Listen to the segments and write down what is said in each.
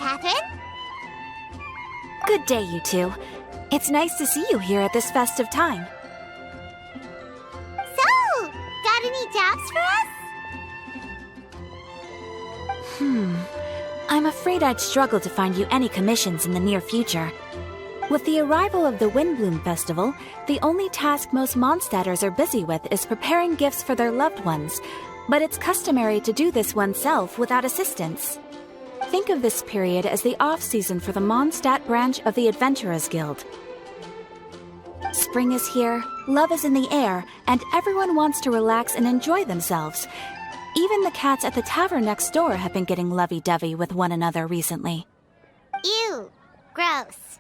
Catherine. Good day, you two. It's nice to see you here at this festive time. So, got any jobs for us? I'm afraid I'd struggle to find you any commissions in the near future. With the arrival of the Windblume Festival, the only task most Mondstadters are busy with is preparing gifts for their loved ones, but it's customary to do this oneself without assistance. Think of this period as the off-season for the Mondstadt branch of the Adventurers Guild. Spring is here, love is in the air, and everyone wants to relax and enjoy themselves. Even the cats at the tavern next door have been getting lovey-dovey with one another recently. Ew. Gross.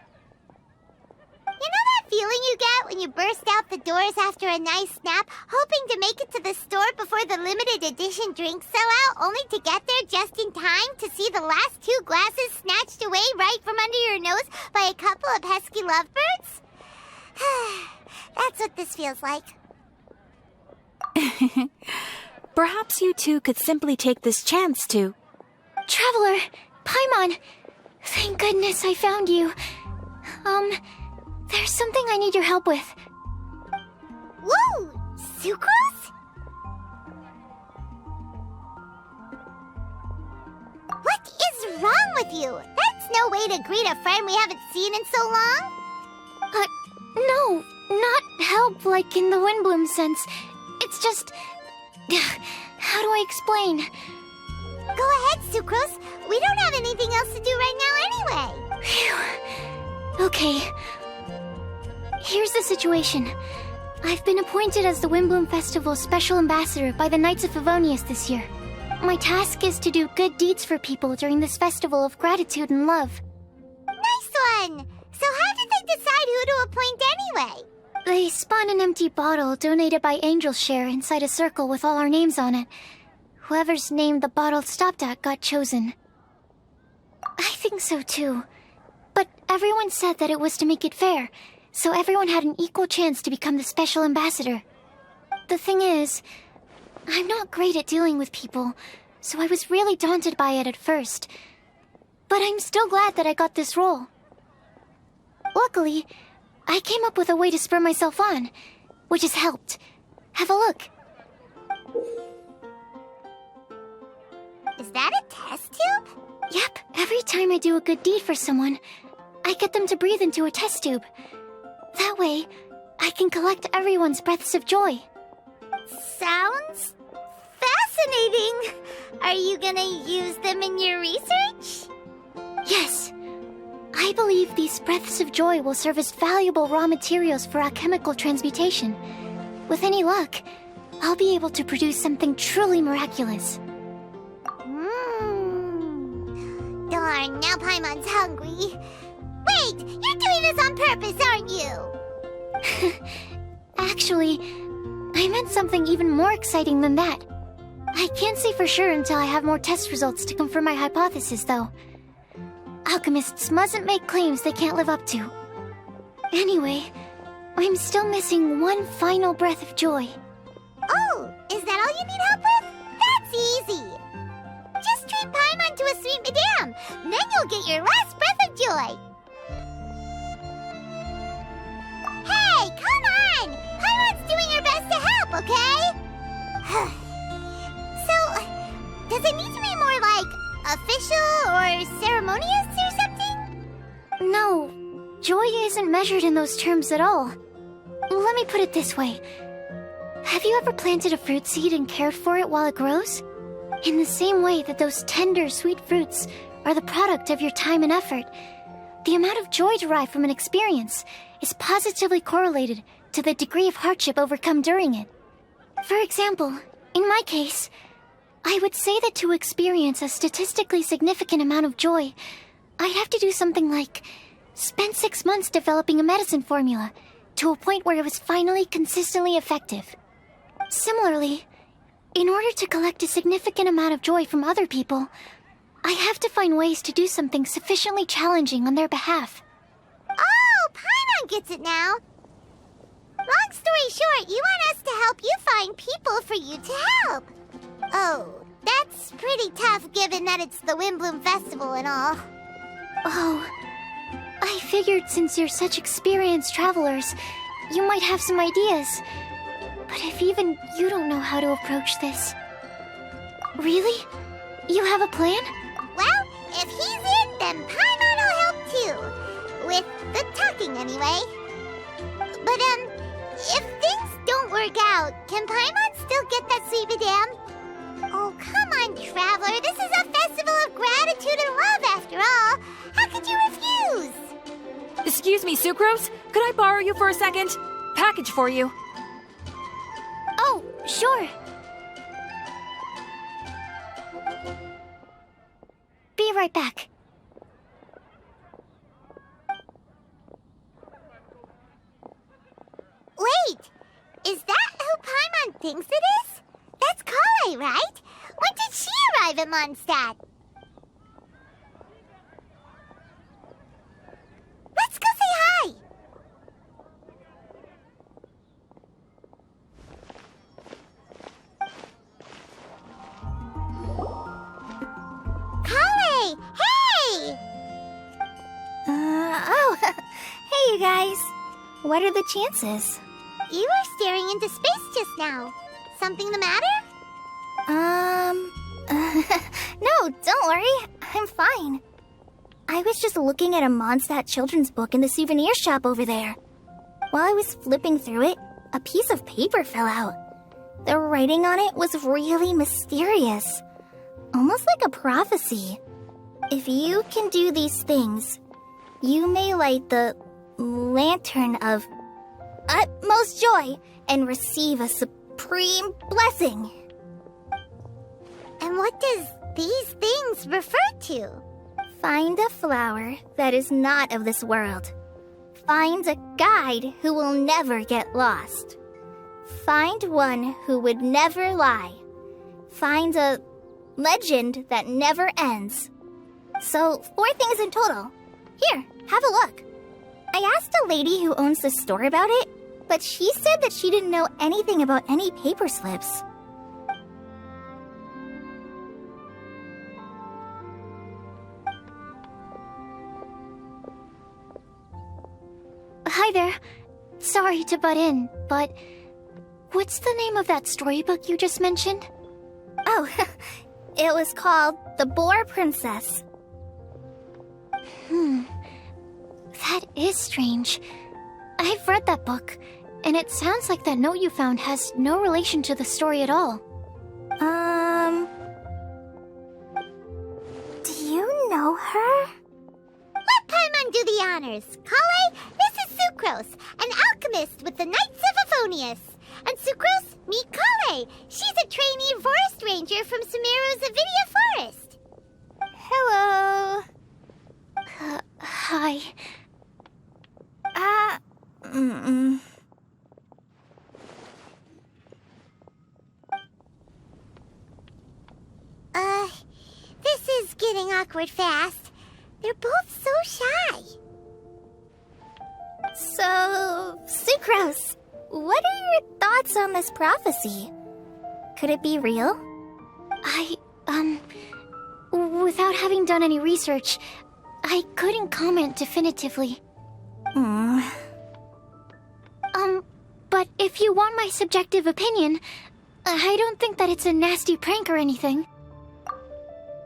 You know that feeling you get when you burst out the doors after a nice nap, hoping to make it to the store before the limited edition drinks sell out, only to get there just in time to see the last 2 glasses snatched away right from under your nose by a couple of pesky lovebirds? That's what this feels like. Perhaps you two could simply take this chance to... Traveler! Paimon! Thank goodness I found you. There's something I need your help with. Whoa! Sucrose? What is wrong with you? That's no way to greet a friend we haven't seen in so long. No, not help like in the Windblume sense. It's just... How do I explain? Go ahead, Sucrose. We don't have anything else to do right now anyway. Phew. Okay. Here's the situation. I've been appointed as the Windblume Festival's special ambassador by the Knights of Favonius this year. My task is to do good deeds for people during this festival of gratitude and love. Nice one! So how did they decide who to appoint anyway? They spun an empty bottle donated by Angel's Share inside a circle with all our names on it. Whoever's name the bottle stopped at got chosen. I think so too. But everyone said that it was to make it fair, so everyone had an equal chance to become the special ambassador. The thing is, I'm not great at dealing with people, so I was really daunted by it at first. But I'm still glad that I got this role. Luckily, I came up with a way to spur myself on, which has helped. Have a look. Is that a test tube? Yep, every time I do a good deed for someone, I get them to breathe into a test tube. That way, I can collect everyone's breaths of joy. Sounds fascinating. Are you gonna use them in your research? Yes. I believe these breaths of joy will serve as valuable raw materials for alchemical transmutation. With any luck, I'll be able to produce something truly miraculous. Darn, now Paimon's hungry. Wait, you're doing this on purpose, aren't you? Actually, I meant something even more exciting than that. I can't say for sure until I have more test results to confirm my hypothesis, though. Alchemists mustn't make claims they can't live up to. Anyway, I'm still missing one final breath of joy. Oh, is that all you need help with? That's easy. Just treat Paimon to a sweet madame, then you'll get your last breath of joy. Hey, come on! Paimon's doing her best to help, okay? So, does it need to be more like official or ceremonious or something? No, joy isn't measured in those terms at all. Let me put it this way. Have you ever planted a fruit seed and cared for it while it grows? In the same way that those tender, sweet fruits are the product of your time and effort, the amount of joy derived from an experience is positively correlated to the degree of hardship overcome during it. For example, in my case, I would say that to experience a statistically significant amount of joy, I'd have to do something like spend 6 months developing a medicine formula to a point where it was finally consistently effective. Similarly, in order to collect a significant amount of joy from other people, I have to find ways to do something sufficiently challenging on their behalf. Oh, Paimon gets it now. Long story short, you want us to help you find people for you to help. Oh, that's pretty tough given that it's the Windblume Festival and all. Oh, I figured since you're such experienced travelers, you might have some ideas. But if even you don't know how to approach this... Really? You have a plan? Well, if he's in, then Paimon will help too. With the talking, anyway. But, if things don't work out, can Paimon still get that sweet madame? Oh, come on, Traveler. This is a festival of gratitude and love, after all. How could you refuse? Excuse me, Sucrose? Could I borrow you for a second? Package for you. Oh, sure. Be right back. Wait! Is that who Paimon thinks it is? That's Kale, right? When did she arrive at Mondstadt? Let's go say hi! Kale! Hey! Hey you guys. What are the chances? You were staring into space just now. Something the matter? No, don't worry. I'm fine. I was just looking at a Mondstadt children's book in the souvenir shop over there. While I was flipping through it, a piece of paper fell out. The writing on it was really mysterious. Almost like a prophecy. If you can do these things, you may light the lantern of utmost joy and receive a supreme blessing. And what does these things refer to? Find a flower that is not of this world. Find a guide who will never get lost. Find one who would never lie. Find a legend that never ends. So, 4 things in total. Here, have a look. I asked a lady who owns the store about it, but she said that she didn't know anything about any paper slips. Hi there. Sorry to butt in, but what's the name of that storybook you just mentioned? Oh, it was called The Boar Princess. That is strange. I've read that book, and it sounds like that note you found has no relation to the story at all. Do you know her? Let Paimon do the honors. Kale, this is Sucrose, an alchemist with the Knights of Aphonius. And Sucrose, meet Kale. She's a trainee forest ranger from Sumeru's Avidia Forest. Hello. Hi. This is getting awkward fast. They're both so shy. So, Sucrose, what are your thoughts on this prophecy? Could it be real? Without having done any research, I couldn't comment definitively. But if you want my subjective opinion, I don't think that it's a nasty prank or anything.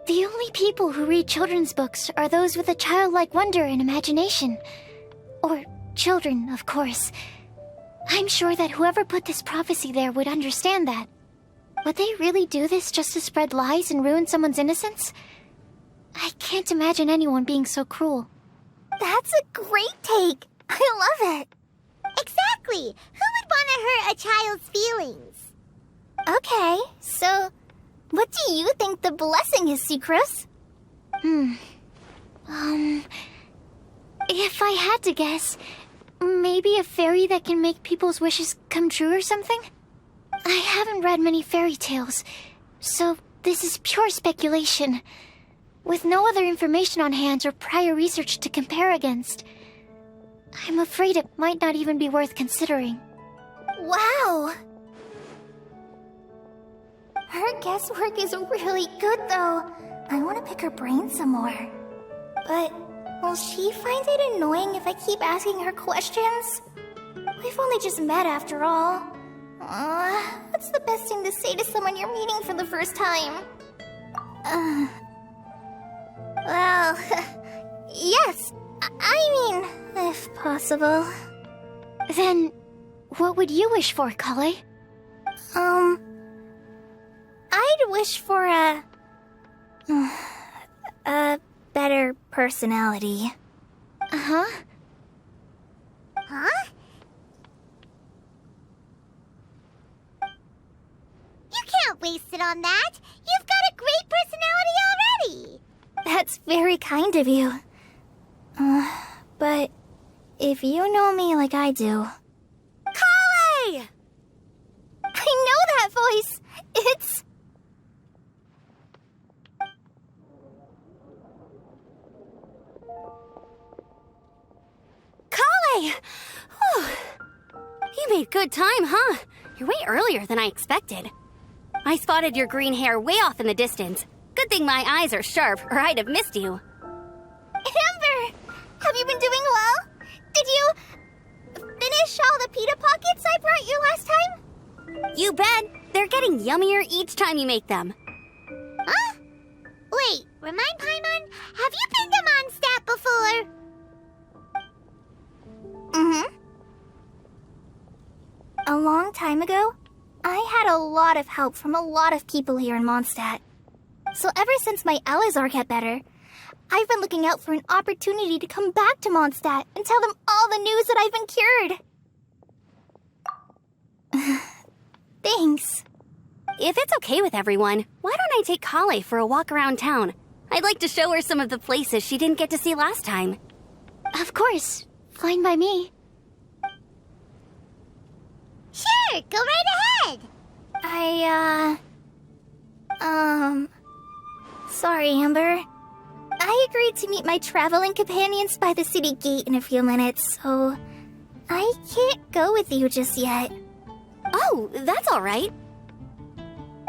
The only people who read children's books are those with a childlike wonder and imagination. Or children, of course. I'm sure that whoever put this prophecy there would understand that. Would they really do this just to spread lies and ruin someone's innocence? I can't imagine anyone being so cruel. That's a great take! I love it! Exactly! Who would want to hurt a child's feelings? Okay, so what do you think the blessing is, Sucrose? If I had to guess, maybe a fairy that can make people's wishes come true or something? I haven't read many fairy tales, so this is pure speculation. With no other information on hand or prior research to compare against, I'm afraid it might not even be worth considering. Wow! Her guesswork is really good, though. I want to pick her brain some more. But Will she find it annoying if I keep asking her questions? We've only just met after all. What's the best thing to say to someone you're meeting for the first time? Well, yes. I mean, if possible. Then, what would you wish for, Kale? I'd wish for a better personality. Uh-huh. Huh? You can't waste it on that. You've got a great personality already. That's very kind of you. But if you know me like I do... Kale! I know that voice! It's... Kale! Whew. You made good time, huh? You're way earlier than I expected. I spotted your green hair way off in the distance. Good thing my eyes are sharp, or I'd have missed you. Amber! Have you been doing well? Did you... finish all the pita pockets I brought you last time? You bet! They're getting yummier each time you make them. Huh? Wait, remind Paimon, have you been to Mondstadt before? Mm-hmm. A long time ago, I had a lot of help from a lot of people here in Mondstadt. So ever since my Alizar got better, I've been looking out for an opportunity to come back to Mondstadt and tell them all the news that I've been cured. Thanks. If it's okay with everyone, why don't I take Kale for a walk around town? I'd like to show her some of the places she didn't get to see last time. Of course. Fine by me. Sure, go right ahead. Sorry, Amber. I agreed to meet my traveling companions by the city gate in a few minutes, so I can't go with you just yet. Oh, that's all right.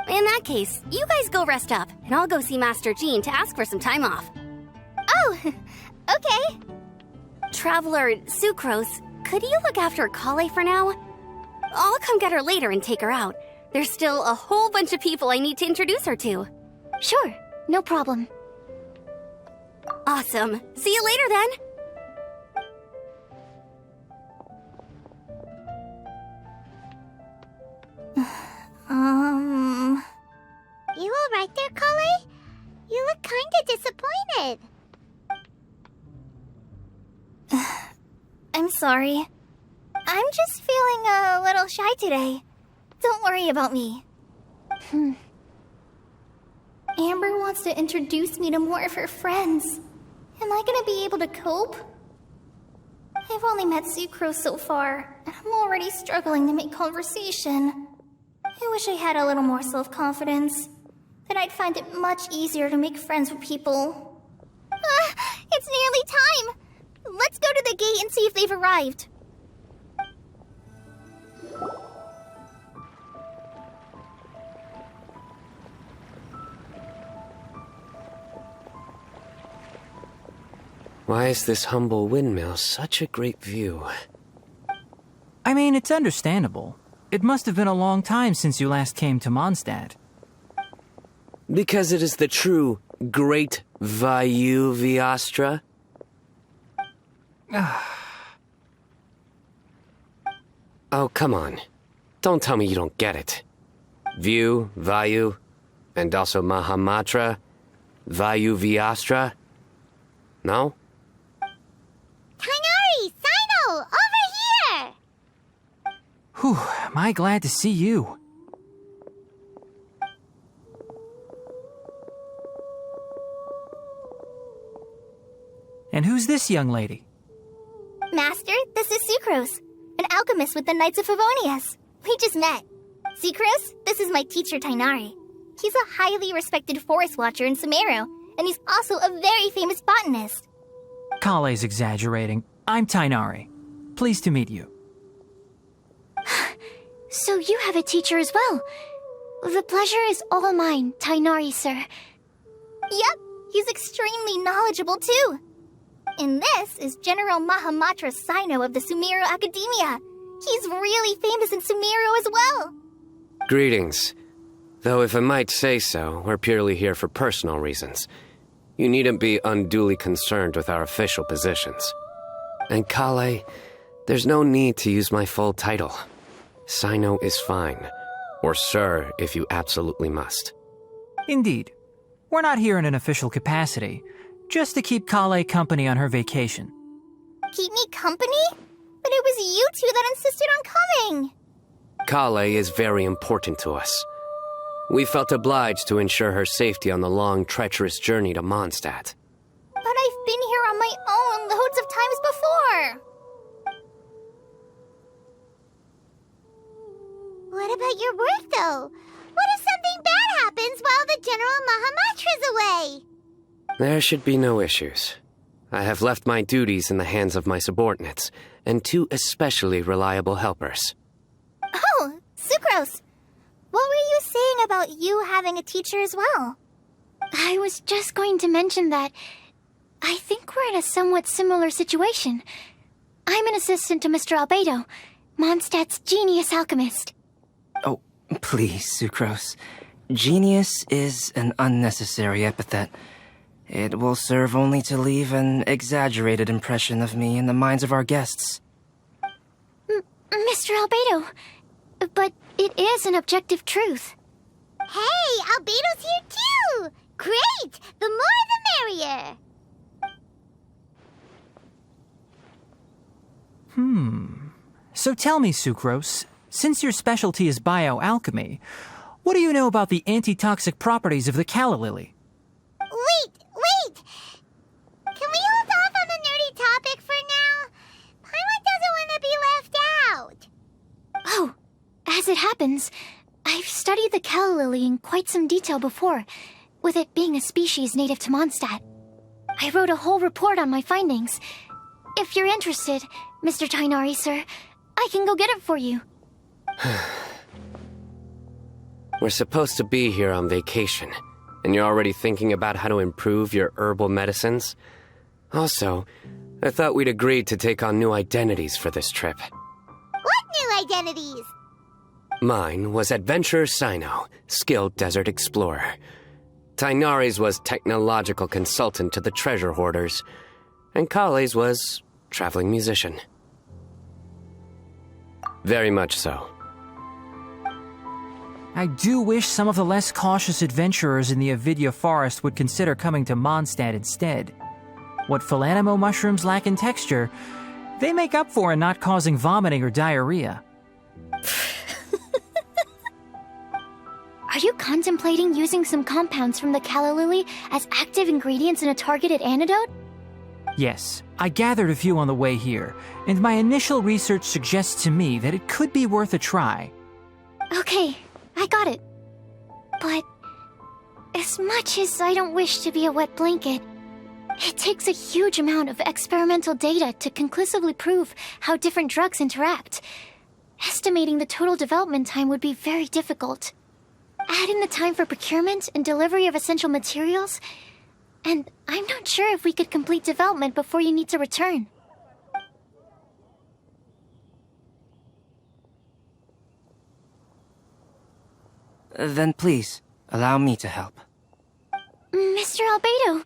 In that case, you guys go rest up, and I'll go see Master Jean to ask for some time off. Oh, okay. Traveler Sucrose, could you look after Kale for now? I'll come get her later and take her out. There's still a whole bunch of people I need to introduce her to. Sure, no problem. Awesome. See you later then. You all right there, Kale? You look kinda disappointed. I'm sorry. I'm just feeling a little shy today. Don't worry about me. Amber wants to introduce me to more of her friends. Am I gonna be able to cope? I've only met Sucrose so far, and I'm already struggling to make conversation. I wish I had a little more self-confidence. Then I'd find it much easier to make friends with people. It's nearly time! Let's go to the gate and see if they've arrived. Why is this humble windmill such a great view? I mean, it's understandable. It must have been a long time since you last came to Mondstadt. Because it is the true Great Vayu Viastra? Oh, come on. Don't tell me you don't get it. View, Vayu, and also Mahamatra, Vayu Viastra? No? Kainari, Sino, over here! Whew, am I glad to see you. And who's this young lady? Master, this is Sucrose, an alchemist with the Knights of Favonius. We just met. Sucrose, this is my teacher Tainari. He's a highly respected forest watcher in Sumeru, and he's also a very famous botanist. Kale's exaggerating. I'm Tainari. Pleased to meet you. So you have a teacher as well. The pleasure is all mine, Tainari, sir. Yep, he's extremely knowledgeable too. And this is General Mahamatra Sino of the Sumeru Academia. He's really famous in Sumeru as well. Greetings. Though if I might say so, we're purely here for personal reasons. You needn't be unduly concerned with our official positions. And Kale, there's no need to use my full title. Sino is fine. Or sir, if you absolutely must. Indeed. We're not here in an official capacity, just to keep Kale company on her vacation. Keep me company? But it was you two that insisted on coming. Kale is very important to us. We felt obliged to ensure her safety on the long, treacherous journey to Mondstadt. But I've been here on my own loads of times before. What about your work, though? What if something bad happens while the General Mahamatra's away? There should be no issues. I have left my duties in the hands of my subordinates, and 2 especially reliable helpers. Oh, Sucrose. What were you saying about you having a teacher as well? I was just going to mention that I think we're in a somewhat similar situation. I'm an assistant to Mr. Albedo, Mondstadt's genius alchemist. Oh, please, Sucrose. Genius is an unnecessary epithet. It will serve only to leave an exaggerated impression of me in the minds of our guests. Mr. Albedo, but it is an objective truth. Hey, Albedo's here too! Great! The more the merrier! So tell me, Sucrose, since your specialty is bioalchemy, what do you know about the antitoxic properties of the calla lily? Wait! Can we hold off on the nerdy topic for now? Paimon doesn't want to be left out. Oh, as it happens, I've studied the calla lily in quite some detail before, with it being a species native to Mondstadt. I wrote a whole report on my findings. If you're interested, Mr. Tainari, sir, I can go get it for you. We're supposed to be here on vacation, and you're already thinking about how to improve your herbal medicines? Also, I thought we'd agreed to take on new identities for this trip. What new identities? Mine was Adventurer Sino, skilled desert explorer. Tainari's was technological consultant to the treasure hoarders, and Kale's was traveling musician. Very much so. I do wish some of the less cautious adventurers in the Avidya forest would consider coming to Mondstadt instead. What Philanimo mushrooms lack in texture, they make up for in not causing vomiting or diarrhea. Are you contemplating using some compounds from the calla lily as active ingredients in a targeted antidote? Yes, I gathered a few on the way here, and my initial research suggests to me that it could be worth a try. Okay, I got it. But as much as I don't wish to be a wet blanket, it takes a huge amount of experimental data to conclusively prove how different drugs interact. Estimating the total development time would be very difficult. Add in the time for procurement and delivery of essential materials, and I'm not sure if we could complete development before you need to return. Then please, allow me to help. Mr. Albedo!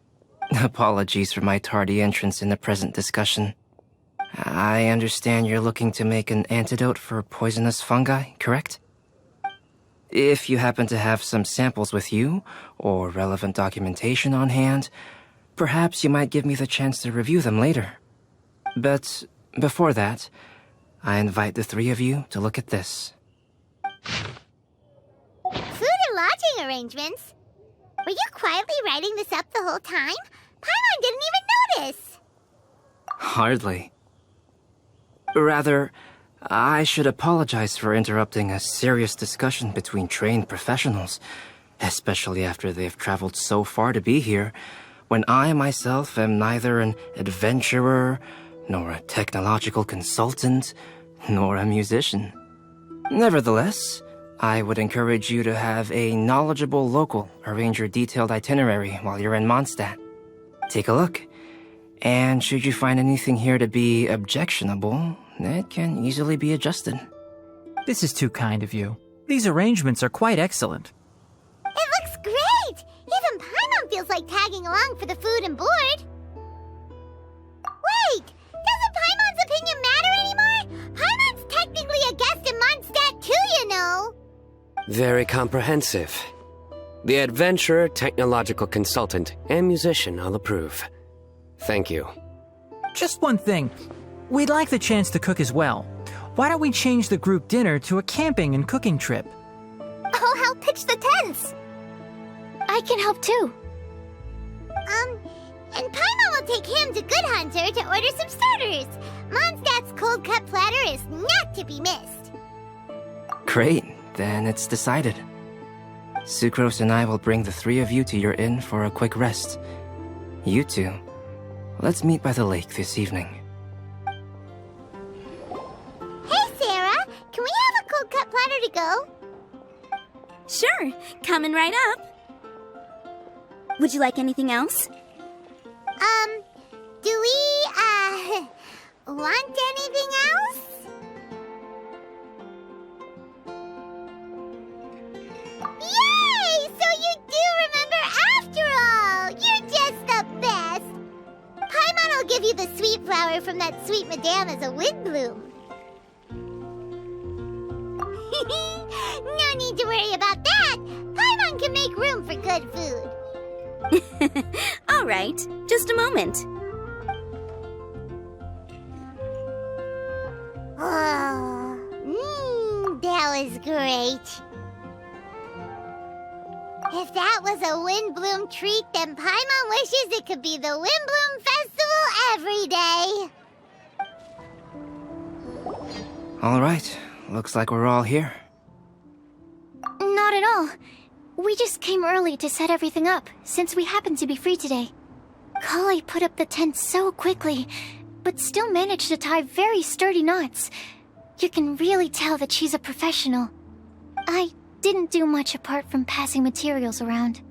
Apologies for my tardy entrance in the present discussion. I understand you're looking to make an antidote for poisonous fungi, correct? If you happen to have some samples with you, or relevant documentation on hand, perhaps you might give me the chance to review them later. But before that, I invite the 3 of you to look at this. Food and lodging arrangements? Were you quietly writing this up the whole time? Paimon didn't even notice! Hardly. Rather, I should apologize for interrupting a serious discussion between trained professionals, especially after they've traveled so far to be here, when I myself am neither an adventurer, nor a technological consultant, nor a musician. Nevertheless, I would encourage you to have a knowledgeable local arrange your detailed itinerary while you're in Mondstadt. Take a look. And should you find anything here to be objectionable, it can easily be adjusted. This is too kind of you. These arrangements are quite excellent. It looks great! Even Paimon feels like tagging along for the food and board. Wait! Doesn't Paimon's opinion matter anymore? Paimon's technically a guest in Mondstadt too, you know! Very comprehensive. The adventurer, technological consultant, and musician all approve. Thank you. Just one thing. We'd like the chance to cook as well. Why don't we change the group dinner to a camping and cooking trip? I'll help pitch the tents. I can help too. And Paimon will take him to Good Hunter to order some starters. Mondstadt's cold cut platter is not to be missed. Great, then it's decided. Sucrose and I will bring the three of you to your inn for a quick rest. You two, let's meet by the lake this evening. Hey, Sarah! Can we have a cold cut platter to go? Sure, coming right up. Would you like anything else? Do we, want anything else? Yay! So you do remember after all! You're just the best! Paimon will give you the sweet flower from that sweet madame as a windblume. No need to worry about that! Paimon can make room for good food. All right, just a moment. Oh, that was great. If that was a windblume treat, then Paimon wishes it could be the Windblume Festival every day. All right, looks like we're all here. Not at all. We just came early to set everything up, since we happen to be free today. Kali put up the tent so quickly, but still managed to tie very sturdy knots. You can really tell that she's a professional. I didn't do much apart from passing materials around.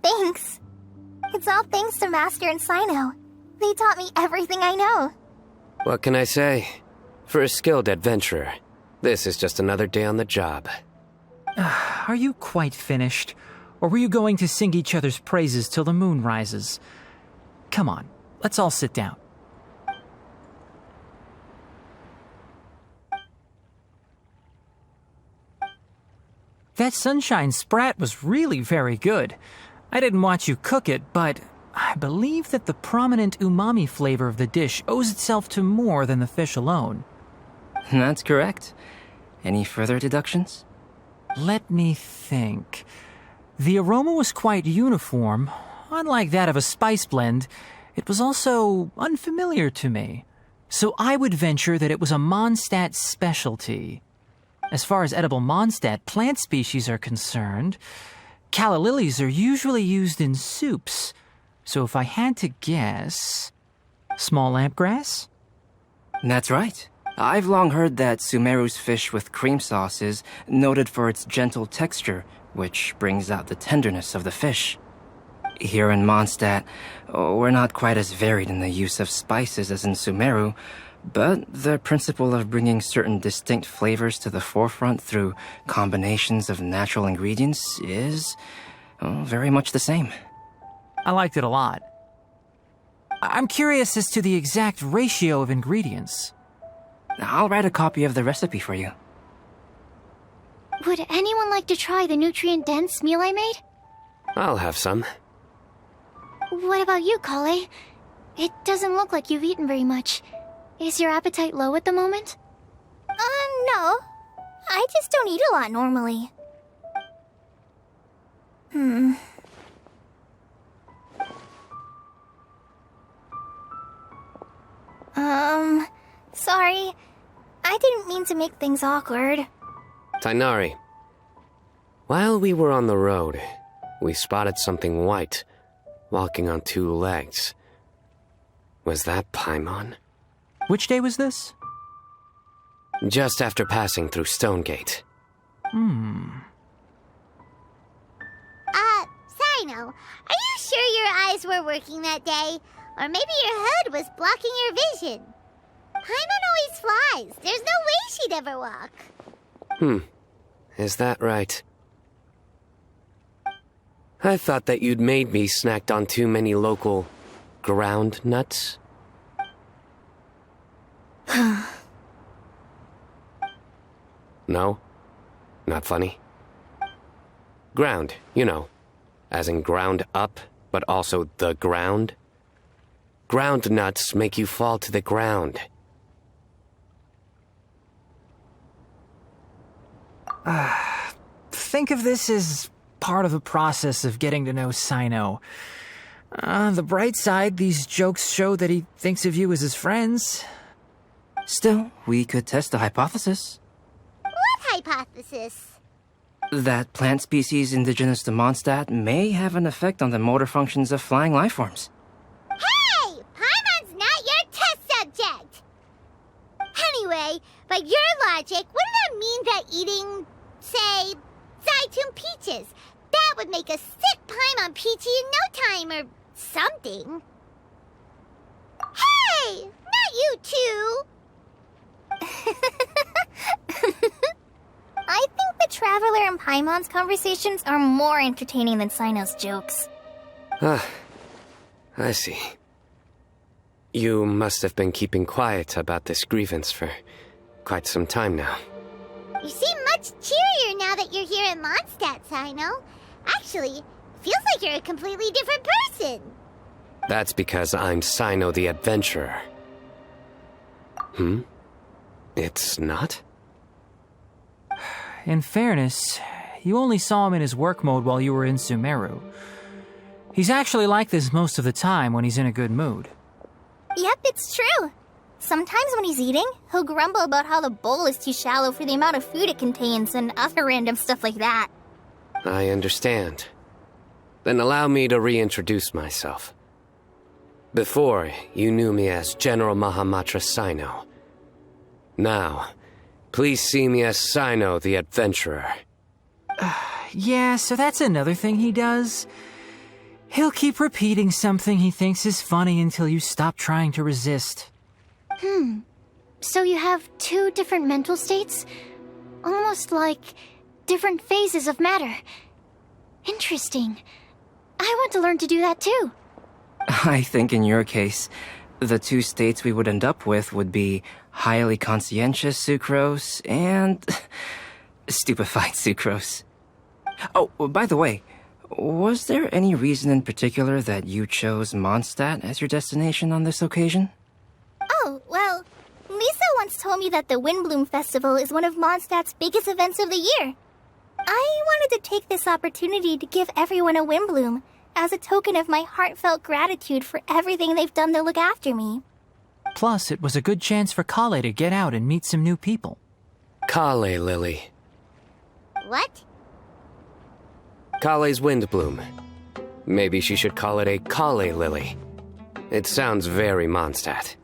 Thanks. It's all thanks to Master and Sino. They taught me everything I know. What can I say? For a skilled adventurer, this is just another day on the job. Are you quite finished? Or were you going to sing each other's praises till the moon rises? Come on, let's all sit down. That sunshine sprat was really very good. I didn't watch you cook it, but I believe that the prominent umami flavor of the dish owes itself to more than the fish alone. That's correct. Any further deductions? Let me think. The aroma was quite uniform. Unlike that of a spice blend, it was also unfamiliar to me. So I would venture that it was a Mondstadt specialty. As far as edible Mondstadt plant species are concerned, calla lilies are usually used in soups. So if I had to guess... small lampgrass? That's right. I've long heard that Sumeru's fish with cream sauce is noted for its gentle texture, which brings out the tenderness of the fish. Here in Mondstadt, we're not quite as varied in the use of spices as in Sumeru, but the principle of bringing certain distinct flavors to the forefront through combinations of natural ingredients is very much the same. I liked it a lot. I'm curious as to the exact ratio of ingredients. I'll write a copy of the recipe for you. Would anyone like to try the nutrient-dense meal I made? I'll have some. What about you, Kale? It doesn't look like you've eaten very much. Is your appetite low at the moment? No. I just don't eat a lot normally. Sorry. I didn't mean to make things awkward. Tainari. While we were on the road, we spotted something white, walking on two legs. Was that Paimon? Which day was this? Just after passing through Stonegate. Sino, are you sure your eyes were working that day. Or maybe your hood was blocking your vision. Paimon always flies. There's no way she'd ever walk. Is that right? I thought that you'd made me snacked on too many local ground nuts. No? Not funny? Ground, you know. As in ground up, but also the ground. Ground nuts make you fall to the ground. Think of this as part of the process of getting to know Sino. On the bright side, these jokes show that he thinks of you as his friends. Still, we could test the hypothesis. What hypothesis? That plant species indigenous to Mondstadt may have an effect on the motor functions of flying lifeforms. Hey! Paimon's not your test subject! Anyway, by your logic, wouldn't that mean that eating, say, Zaitun peaches, that would make a sick Paimon peachy in no time or something? Hey! Not you two! I think the Traveler and Paimon's conversations are more entertaining than Sino's jokes. I see. You must have been keeping quiet about this grievance for quite some time now. You seem much cheerier now that you're here in Mondstadt, Sino. Actually, feels like you're a completely different person. That's because I'm Sino the Adventurer. It's not? In fairness, you only saw him in his work mode while you were in Sumeru. He's actually like this most of the time when he's in a good mood. Yep, it's true. Sometimes when he's eating, he'll grumble about how the bowl is too shallow for the amount of food it contains and other random stuff like that. I understand. Then allow me to reintroduce myself. Before, you knew me as General Mahamatra Sino. Now, please see me as Sino the Adventurer. Yeah, so that's another thing he does. He'll keep repeating something he thinks is funny until you stop trying to resist. So you have two different mental states? Almost like different phases of matter. Interesting. I want to learn to do that too. I think in your case, the two states we would end up with would be highly conscientious sucrose and stupefied sucrose. Oh, by the way, was there any reason in particular that you chose Mondstadt as your destination on this occasion? Oh, well, Lisa once told me that the Windblume Festival is one of Mondstadt's biggest events of the year. I wanted to take this opportunity to give everyone a Windblume as a token of my heartfelt gratitude for everything they've done to look after me. Plus, it was a good chance for Kale to get out and meet some new people. Kale Lily. What? Kale's windblume. Maybe she should call it a Kale Lily. It sounds very Mondstadt.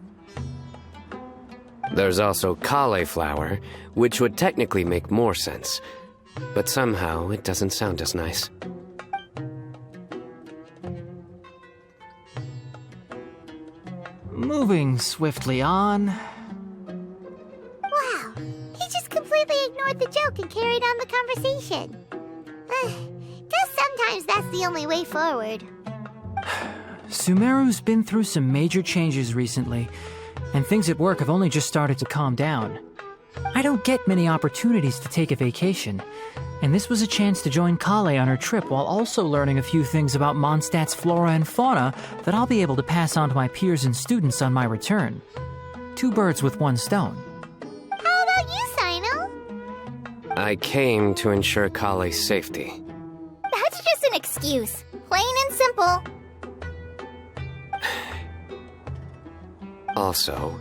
There's also cauliflower, which would technically make more sense, but somehow it doesn't sound as nice. Moving swiftly on. Wow, he just completely ignored the joke and carried on the conversation. Guess sometimes that's the only way forward. Sumeru's been through some major changes recently, and things at work have only just started to calm down. I don't get many opportunities to take a vacation, and this was a chance to join Kale on her trip while also learning a few things about Mondstadt's flora and fauna that I'll be able to pass on to my peers and students on my return. Two birds with one stone. How about you, Sino? I came to ensure Kale's safety. That's just an excuse. Plain and simple. Also,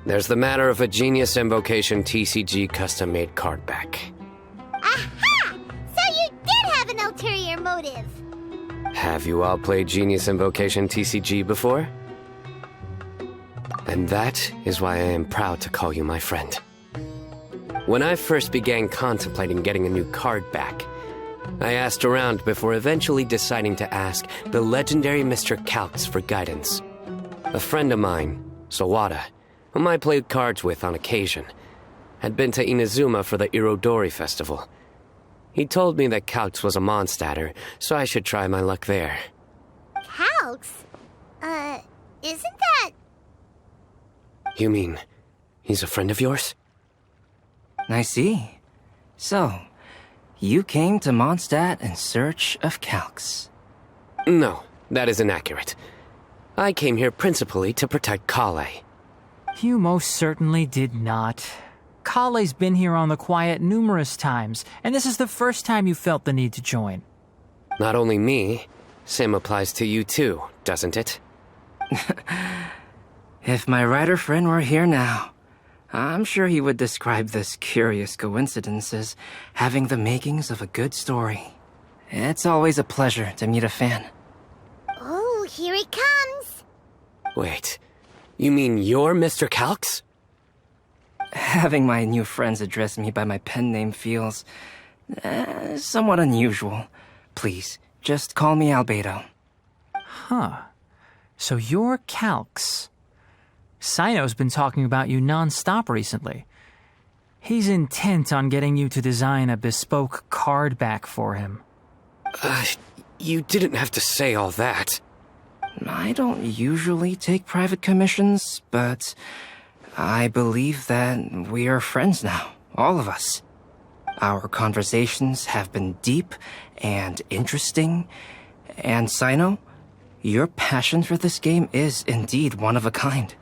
there's the matter of a Genius Invocation TCG custom-made card back. Aha! So you did have an ulterior motive. Have you all played Genius Invocation TCG before? And that is why I am proud to call you my friend. When I first began contemplating getting a new card back, I asked around before eventually deciding to ask the legendary Mr. Calx for guidance. A friend of mine, Sawada, whom I played cards with on occasion, had been to Inazuma for the Irodori festival. He told me that Calx was a Mondstatter, so I should try my luck there. Calx? Isn't that... You mean, he's a friend of yours? I see. So, you came to Mondstadt in search of Calx. No, that is inaccurate. I came here principally to protect Kale. You most certainly did not. Kale's been here on the quiet numerous times, and this is the first time you felt the need to join. Not only me, same applies to you too, doesn't it? If my writer friend were here now, I'm sure he would describe this curious coincidence as having the makings of a good story. It's always a pleasure to meet a fan. Oh, here it comes. Wait, you mean you're Mr. Calx? Having my new friends address me by my pen name feels somewhat unusual. Please, just call me Albedo. Huh. So you're Calx. Sino's been talking about you non-stop recently. He's intent on getting you to design a bespoke card back for him. You didn't have to say all that. I don't usually take private commissions, but I believe that we are friends now, all of us. Our conversations have been deep and interesting, and Sino, your passion for this game is indeed one of a kind.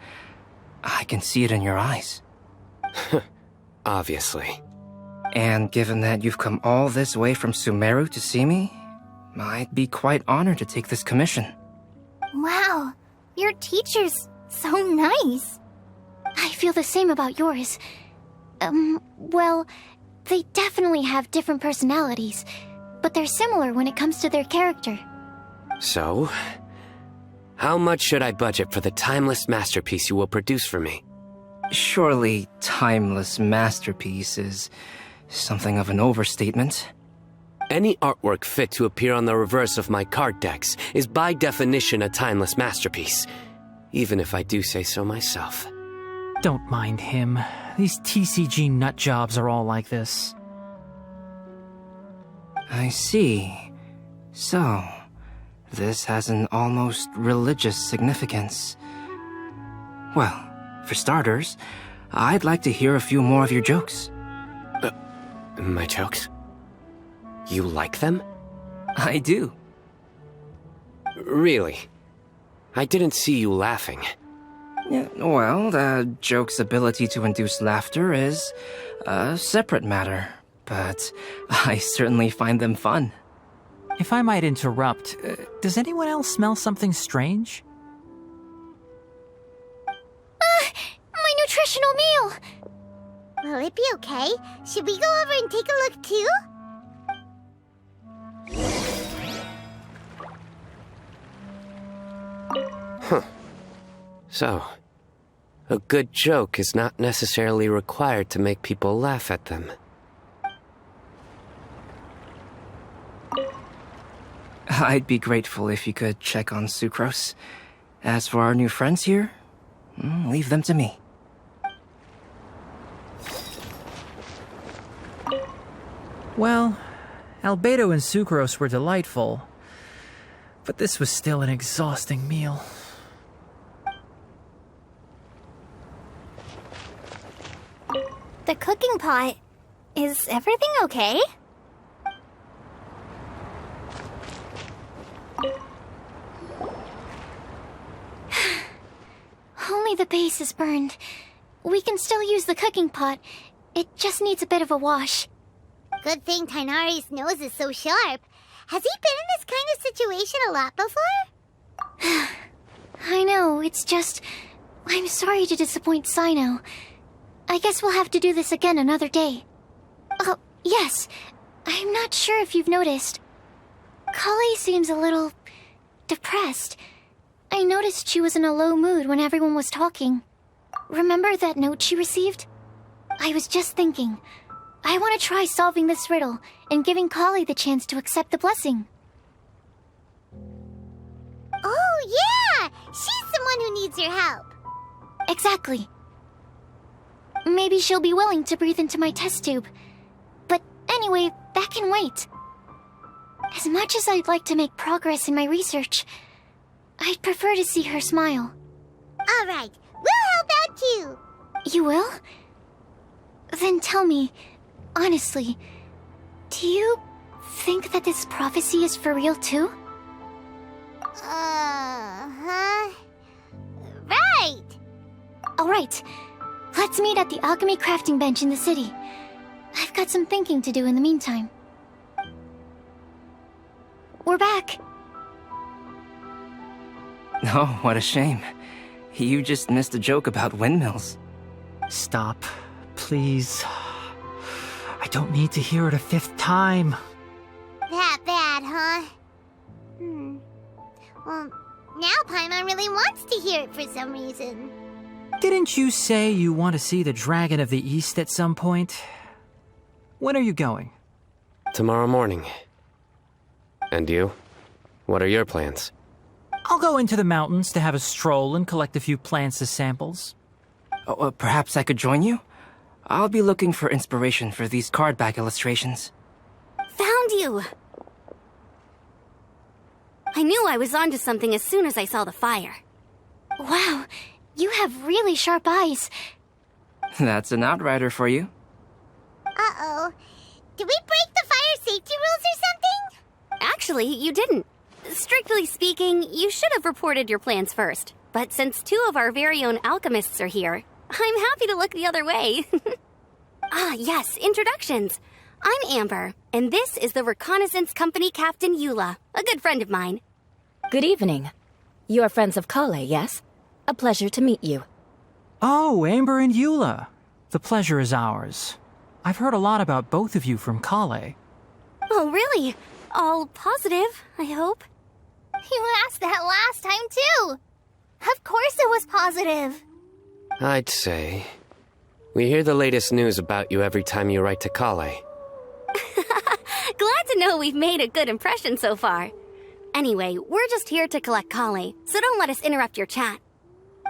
I can see it in your eyes. Obviously. And given that you've come all this way from Sumeru to see me, I'd be quite honored to take this commission. Wow, your teacher's so nice. I feel the same about yours. Well, they definitely have different personalities, but they're similar when it comes to their character. So, how much should I budget for the timeless masterpiece you will produce for me? Surely, timeless masterpiece is something of an overstatement. Any artwork fit to appear on the reverse of my card decks is by definition a timeless masterpiece, even if I do say so myself. Don't mind him. These TCG nutjobs are all like this. I see. So, this has an almost religious significance. Well, for starters, I'd like to hear a few more of your jokes. My jokes? You like them? I do. Really? I didn't see you laughing. Yeah, well, the joke's ability to induce laughter is a separate matter, but I certainly find them fun. If I might interrupt, does anyone else smell something strange? My nutritional meal! Will it be okay? Should we go over and take a look too? So, a good joke is not necessarily required to make people laugh at them. I'd be grateful if you could check on Sucrose. As for our new friends here, leave them to me. Well, Albedo and Sucrose were delightful, but this was still an exhausting meal. The cooking pot. Is everything okay? Only the base is burned. We can still use the cooking pot. It just needs a bit of a wash. Good thing Tainari's nose is so sharp. Has he been in this kind of situation a lot before? I know, it's just... I'm sorry to disappoint Sino. I guess we'll have to do this again another day. Oh, yes. I'm not sure if you've noticed. Kale seems a little... depressed. I noticed she was in a low mood when everyone was talking. Remember that note she received? I was just thinking. I want to try solving this riddle and giving Kali the chance to accept the blessing. Oh, yeah! She's someone who needs your help. Exactly. Maybe she'll be willing to breathe into my test tube. But anyway, that can wait. As much as I'd like to make progress in my research, I'd prefer to see her smile. All right, we'll help out too. You will? Then tell me, honestly, do you think that this prophecy is for real too? Huh? Right! Alright, let's meet at the alchemy crafting bench in the city. I've got some thinking to do in the meantime. We're back. Oh, what a shame. You just missed a joke about windmills. Stop, please. I don't need to hear it a fifth time. That bad, huh? Well, now Paimon really wants to hear it for some reason. Didn't you say you want to see the Dragon of the East at some point? When are you going? Tomorrow morning. And you? What are your plans? I'll go into the mountains to have a stroll and collect a few plants as samples. Oh, perhaps I could join you? I'll be looking for inspiration for these card back illustrations. Found you! I knew I was onto something as soon as I saw the fire. Wow, you have really sharp eyes. That's an outrider for you. Uh-oh. Did we break the fire safety rules or something? Actually, you didn't. Strictly speaking, you should have reported your plans first. But since two of our very own alchemists are here, I'm happy to look the other way. Ah, yes, introductions. I'm Amber, and this is the Reconnaissance Company Captain Eula, a good friend of mine. Good evening. You are friends of Kale, yes? A pleasure to meet you. Oh, Amber and Eula. The pleasure is ours. I've heard a lot about both of you from Kale. Oh, really? All positive, I hope. You asked that last time, too. Of course it was positive. I'd say. We hear the latest news about you every time you write to Kale. Glad to know we've made a good impression so far. Anyway, we're just here to collect Kale, so don't let us interrupt your chat.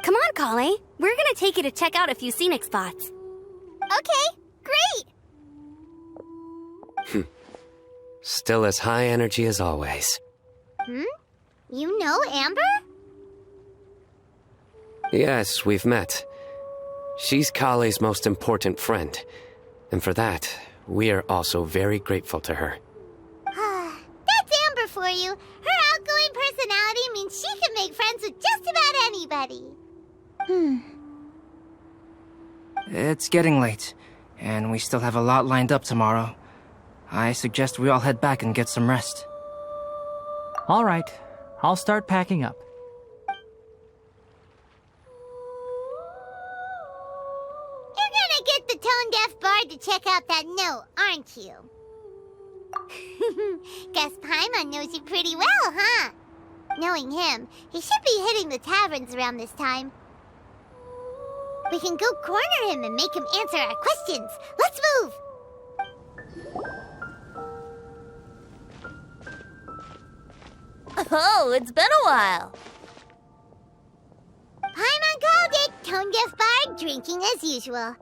Come on, Kale. We're gonna take you to check out a few scenic spots. Okay, great. Still as high energy as always. You know Amber? Yes, we've met. She's Kale's most important friend. And for that, we are also very grateful to her. That's Amber for you. Her outgoing personality means she can make friends with just about anybody. It's getting late, and we still have a lot lined up tomorrow. I suggest we all head back and get some rest. All right, I'll start packing up. You're gonna get the tone-deaf bard to check out that note, aren't you? Guess Paimon knows you pretty well, huh? Knowing him, he should be hitting the taverns around this time. We can go corner him and make him answer our questions. Let's move! Oh, it's been a while. Paimon called it, tone-deaf bard, drinking as usual.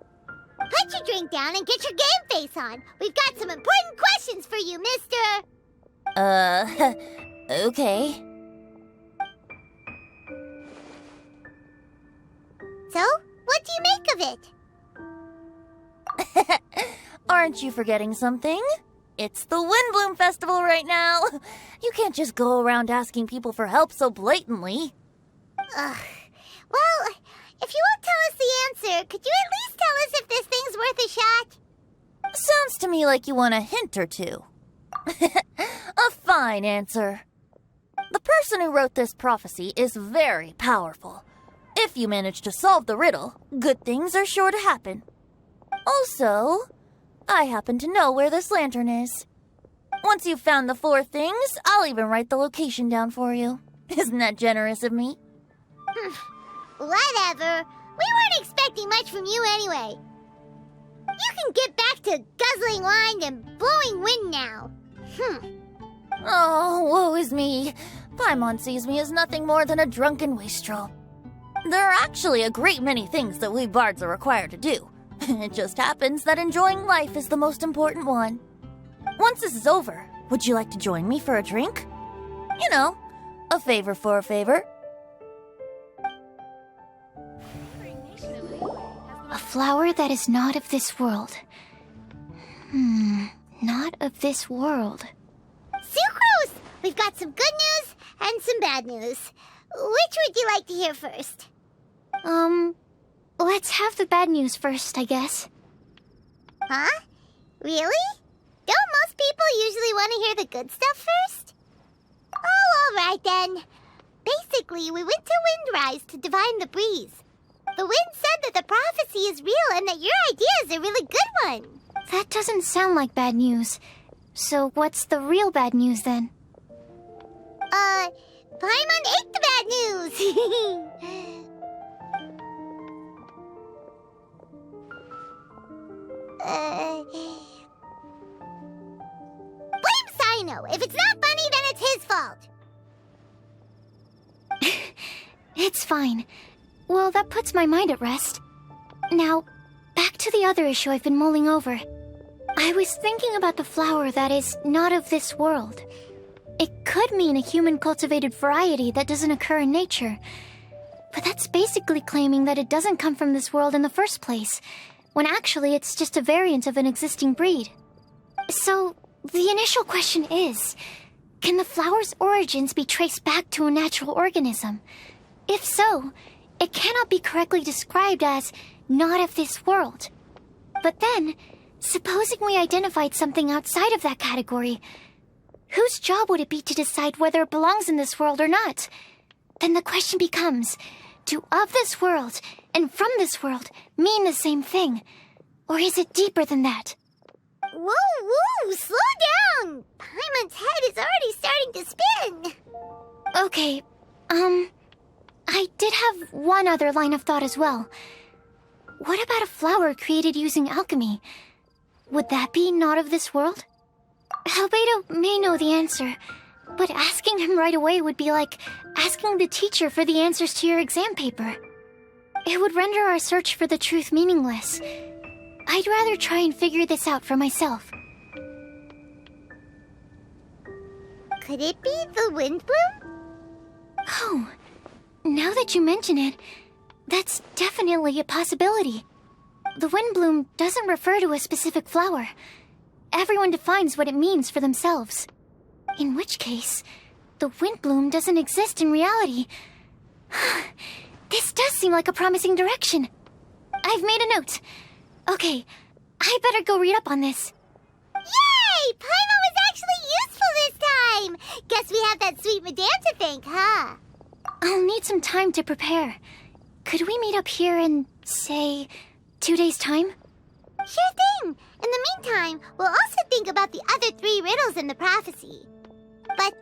Put your drink down and get your game face on. We've got some important questions for you, mister. Okay. So, what do you make of it? Aren't you forgetting something? It's the Windblume Festival right now. You can't just go around asking people for help so blatantly. Ugh. Well, if you won't tell us the answer, could you at least tell us if this thing's worth a shot? Sounds to me like you want a hint or two. A fine answer. The person who wrote this prophecy is very powerful. If you manage to solve the riddle, good things are sure to happen. Also, I happen to know where this lantern is. Once you've found the 4 things, I'll even write the location down for you. Isn't that generous of me? Whatever. We weren't expecting much from you anyway. You can get back to guzzling wine and blowing wind now. Oh, woe is me. Paimon sees me as nothing more than a drunken wastrel. There are actually a great many things that we bards are required to do. It just happens that enjoying life is the most important one. Once this is over, would you like to join me for a drink? You know, a favor for a favor. A flower that is not of this world. Not of this world. Sucrose! We've got some good news and some bad news. Which would you like to hear first? Let's have the bad news first, I guess. Huh? Really? Don't most people usually want to hear the good stuff first? Oh, alright then. Basically, we went to Windrise to divine the breeze. The wind said that the prophecy is real and that your idea is a really good one. That doesn't sound like bad news. So what's the real bad news then? Paimon ate the bad news! Blame Sino! If it's not funny, then it's his fault! It's fine. Well, that puts my mind at rest. Now, back to the other issue I've been mulling over. I was thinking about the flower that is not of this world. It could mean a human-cultivated variety that doesn't occur in nature. But that's basically claiming that it doesn't come from this world in the first place, when actually it's just a variant of an existing breed. So, the initial question is, can the flower's origins be traced back to a natural organism? If so, it cannot be correctly described as not of this world. But then, supposing we identified something outside of that category, whose job would it be to decide whether it belongs in this world or not? Then the question becomes, do of this world and from this world mean the same thing? Or is it deeper than that? Whoa, slow down! Paimon's head is already starting to spin! Okay, I did have one other line of thought as well. What about a flower created using alchemy? Would that be not of this world? Albedo may know the answer, but asking him right away would be like asking the teacher for the answers to your exam paper. It would render our search for the truth meaningless. I'd rather try and figure this out for myself. Could it be the windblume? Oh, now that you mention it, that's definitely a possibility. The windblume doesn't refer to a specific flower. Everyone defines what it means for themselves. In which case, the windblume doesn't exist in reality. This does seem like a promising direction. I've made a note. Okay, I better go read up on this. Yay! Paimon was actually useful this time! Guess we have that sweet madame to thank, huh? I'll need some time to prepare. Could we meet up here in, say, 2 days' time? Sure thing! In the meantime, we'll also think about the other 3 riddles in the prophecy. But,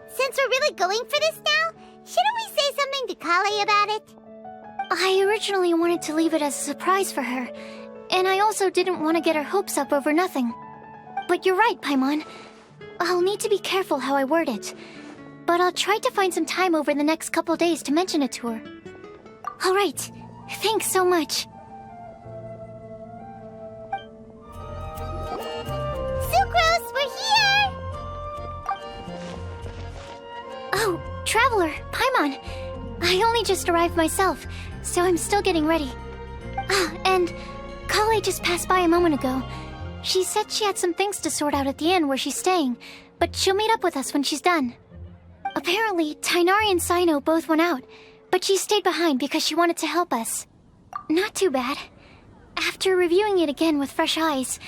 since we're really going for this now, shouldn't we say something to Kale about it? I originally wanted to leave it as a surprise for her, and I also didn't want to get her hopes up over nothing. But you're right, Paimon. I'll need to be careful how I word it. But I'll try to find some time over the next couple days to mention it to her. Alright, thanks so much. Sucrose, we're here! Oh, Traveler, Paimon. I only just arrived myself, so I'm still getting ready. And Kale just passed by a moment ago. She said she had some things to sort out at the inn where she's staying, but she'll meet up with us when she's done. Apparently, Tainari and Sino both went out, but she stayed behind because she wanted to help us. Not too bad. After reviewing it again with fresh eyes,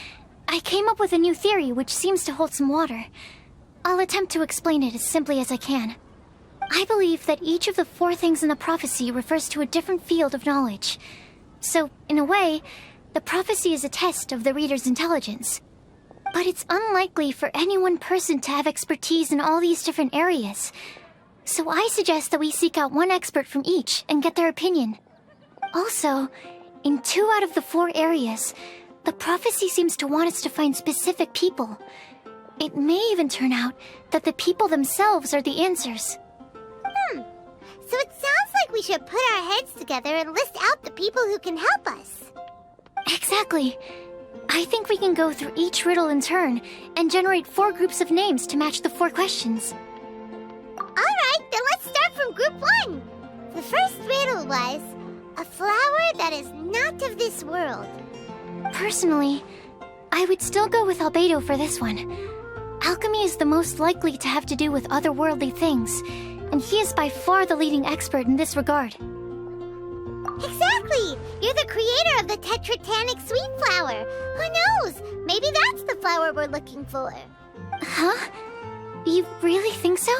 I came up with a new theory which seems to hold some water. I'll attempt to explain it as simply as I can. I believe that each of the 4 things in the prophecy refers to a different field of knowledge. So, in a way, the prophecy is a test of the reader's intelligence. But it's unlikely for any one person to have expertise in all these different areas. So I suggest that we seek out one expert from each and get their opinion. Also, In 2 out of the 4 areas, the prophecy seems to want us to find specific people. It may even turn out that the people themselves are the answers. So it sounds like we should put our heads together and list out the people who can help us. Exactly. I think we can go through each riddle in turn and generate 4 groups of names to match the 4 questions. Alright, then let's start from group 1. The first riddle was, a flower that is not of this world. Personally, I would still go with Albedo for this one. Alchemy is the most likely to have to do with otherworldly things, and he is by far the leading expert in this regard. Exactly! You're the creator of the tetratanic sweet flower. Who knows? Maybe that's the flower we're looking for. Huh? You really think so?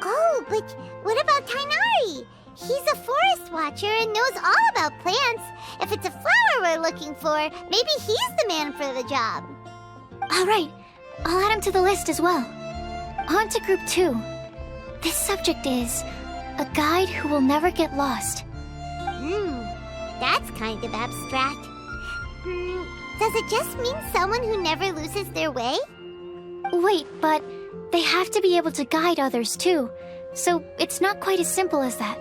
Oh, but what about Tainari? He's a forest watcher and knows all about plants. If it's a flower we're looking for, maybe he's the man for the job. Alright, I'll add him to the list as well. On to group 2. This subject is a guide who will never get lost. That's kind of abstract. Does it just mean someone who never loses their way? Wait, but they have to be able to guide others too, so it's not quite as simple as that.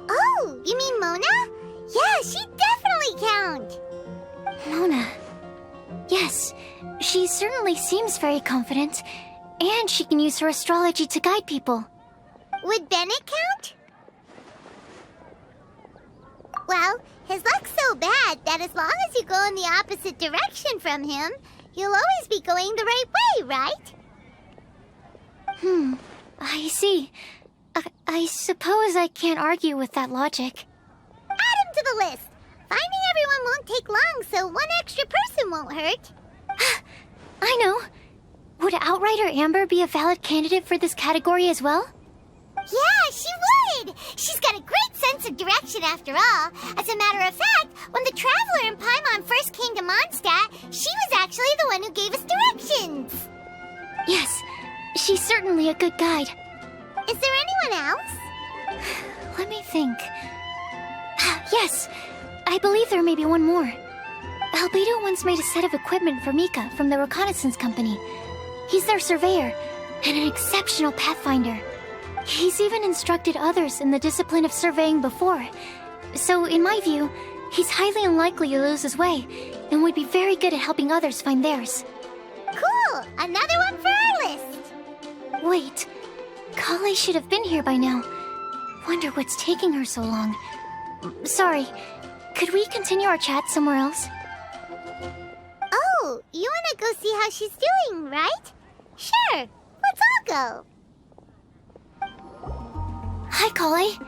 Oh, you mean Mona? Yeah, she definitely count. Mona. Yes, she certainly seems very confident, and she can use her astrology to guide people. Would Bennett count? Well, his luck's so bad that as long as you go in the opposite direction from him, you'll always be going the right way, right? I see. I suppose I can't argue with that logic. Add him to the list. Finding everyone won't take long, so 1 extra person won't hurt. I know. Would Outrider Amber be a valid candidate for this category as well? Yeah, she would! She's got a great sense of direction after all. As a matter of fact, when the Traveler and Paimon first came to Mondstadt, she was actually the one who gave us directions. Yes, she's certainly a good guide. Is there anyone else? Let me think. Yes, I believe there may be one more. Albedo once made a set of equipment for Mika from the reconnaissance company. He's their surveyor and an exceptional pathfinder. He's even instructed others in the discipline of surveying before. So, in my view, he's highly unlikely to lose his way and would be very good at helping others find theirs. Cool! Another one for our list! Wait, Kale should have been here by now. Wonder what's taking her so long. Sorry, could we continue our chat somewhere else? Oh, you wanna go see how she's doing, right? Sure, let's all go. Hi, Kale.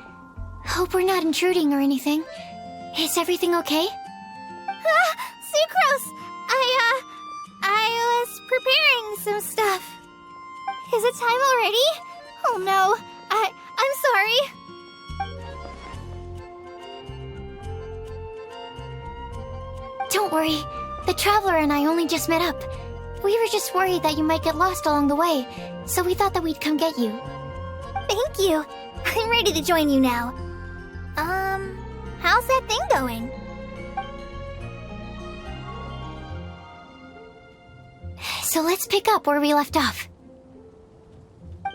Hope we're not intruding or anything. Is everything okay? Sucrose! I was preparing some stuff. Is it time already? Oh no, I'm sorry. Don't worry. The Traveler and I only just met up. We were just worried that you might get lost along the way, so we thought that we'd come get you. Thank you. I'm ready to join you now. How's that thing going? So let's pick up where we left off.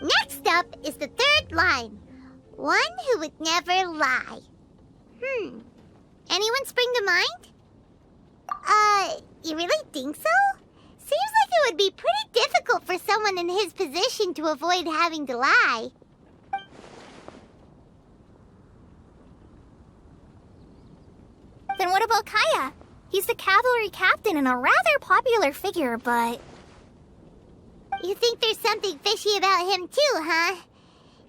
Next up is the 3rd line. One who would never lie. Anyone spring to mind? You really think so? Seems like it would be pretty difficult for someone in his position to avoid having to lie. Then what about Kaya? He's the cavalry captain and a rather popular figure, but... You think there's something fishy about him too, huh?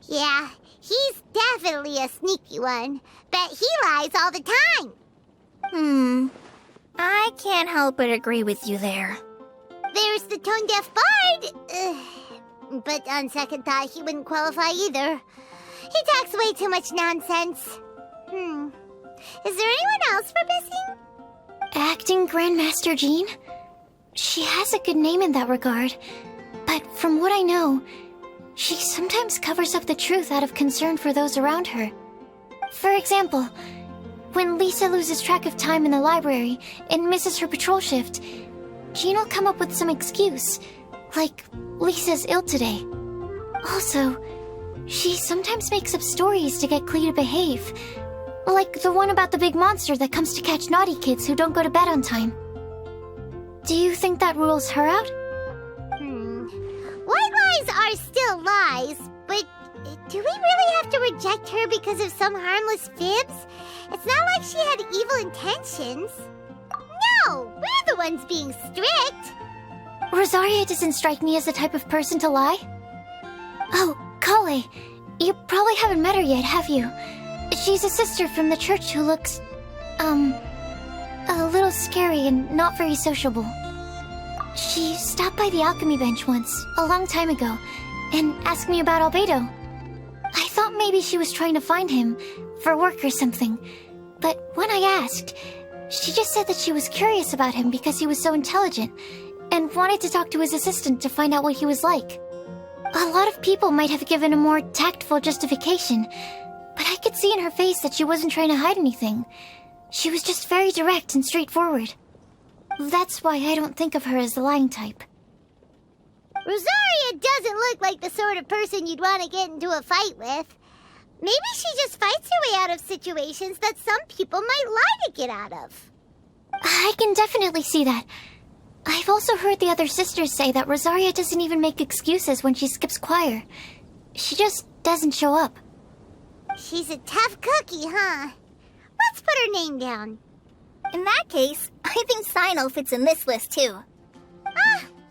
Yeah, he's definitely a sneaky one. Bet he lies all the time. I can't help but agree with you there. There's the tone-deaf bard. But on second thought, he wouldn't qualify either. He talks way too much nonsense. Is there anyone else we're missing? Acting Grandmaster Jean? She has a good name in that regard, but from what I know, she sometimes covers up the truth out of concern for those around her. For example, when Lisa loses track of time in the library and misses her patrol shift, Jean will come up with some excuse, like Lisa's ill today. Also, she sometimes makes up stories to get Klee to behave, like the one about the big monster that comes to catch naughty kids who don't go to bed on time. Do you think that rules her out? White lies are still lies, but do we really have to reject her because of some harmless fibs? It's not like she had evil intentions. No, we're the ones being strict. Rosaria doesn't strike me as the type of person to lie. Oh, Kale, you probably haven't met her yet, have you? She's a sister from the church who looks, a little scary and not very sociable. She stopped by the alchemy bench once, a long time ago, and asked me about Albedo. I thought maybe she was trying to find him, for work or something. But when I asked, she just said that she was curious about him because he was so intelligent, and wanted to talk to his assistant to find out what he was like. A lot of people might have given a more tactful justification, but I could see in her face that she wasn't trying to hide anything. She was just very direct and straightforward. That's why I don't think of her as the lying type. Rosaria doesn't look like the sort of person you'd want to get into a fight with. Maybe she just fights her way out of situations that some people might lie to get out of. I can definitely see that. I've also heard the other sisters say that Rosaria doesn't even make excuses when she skips choir. She just doesn't show up. She's a tough cookie, huh? Let's put her name down. In that case, I think Sinal fits in this list too.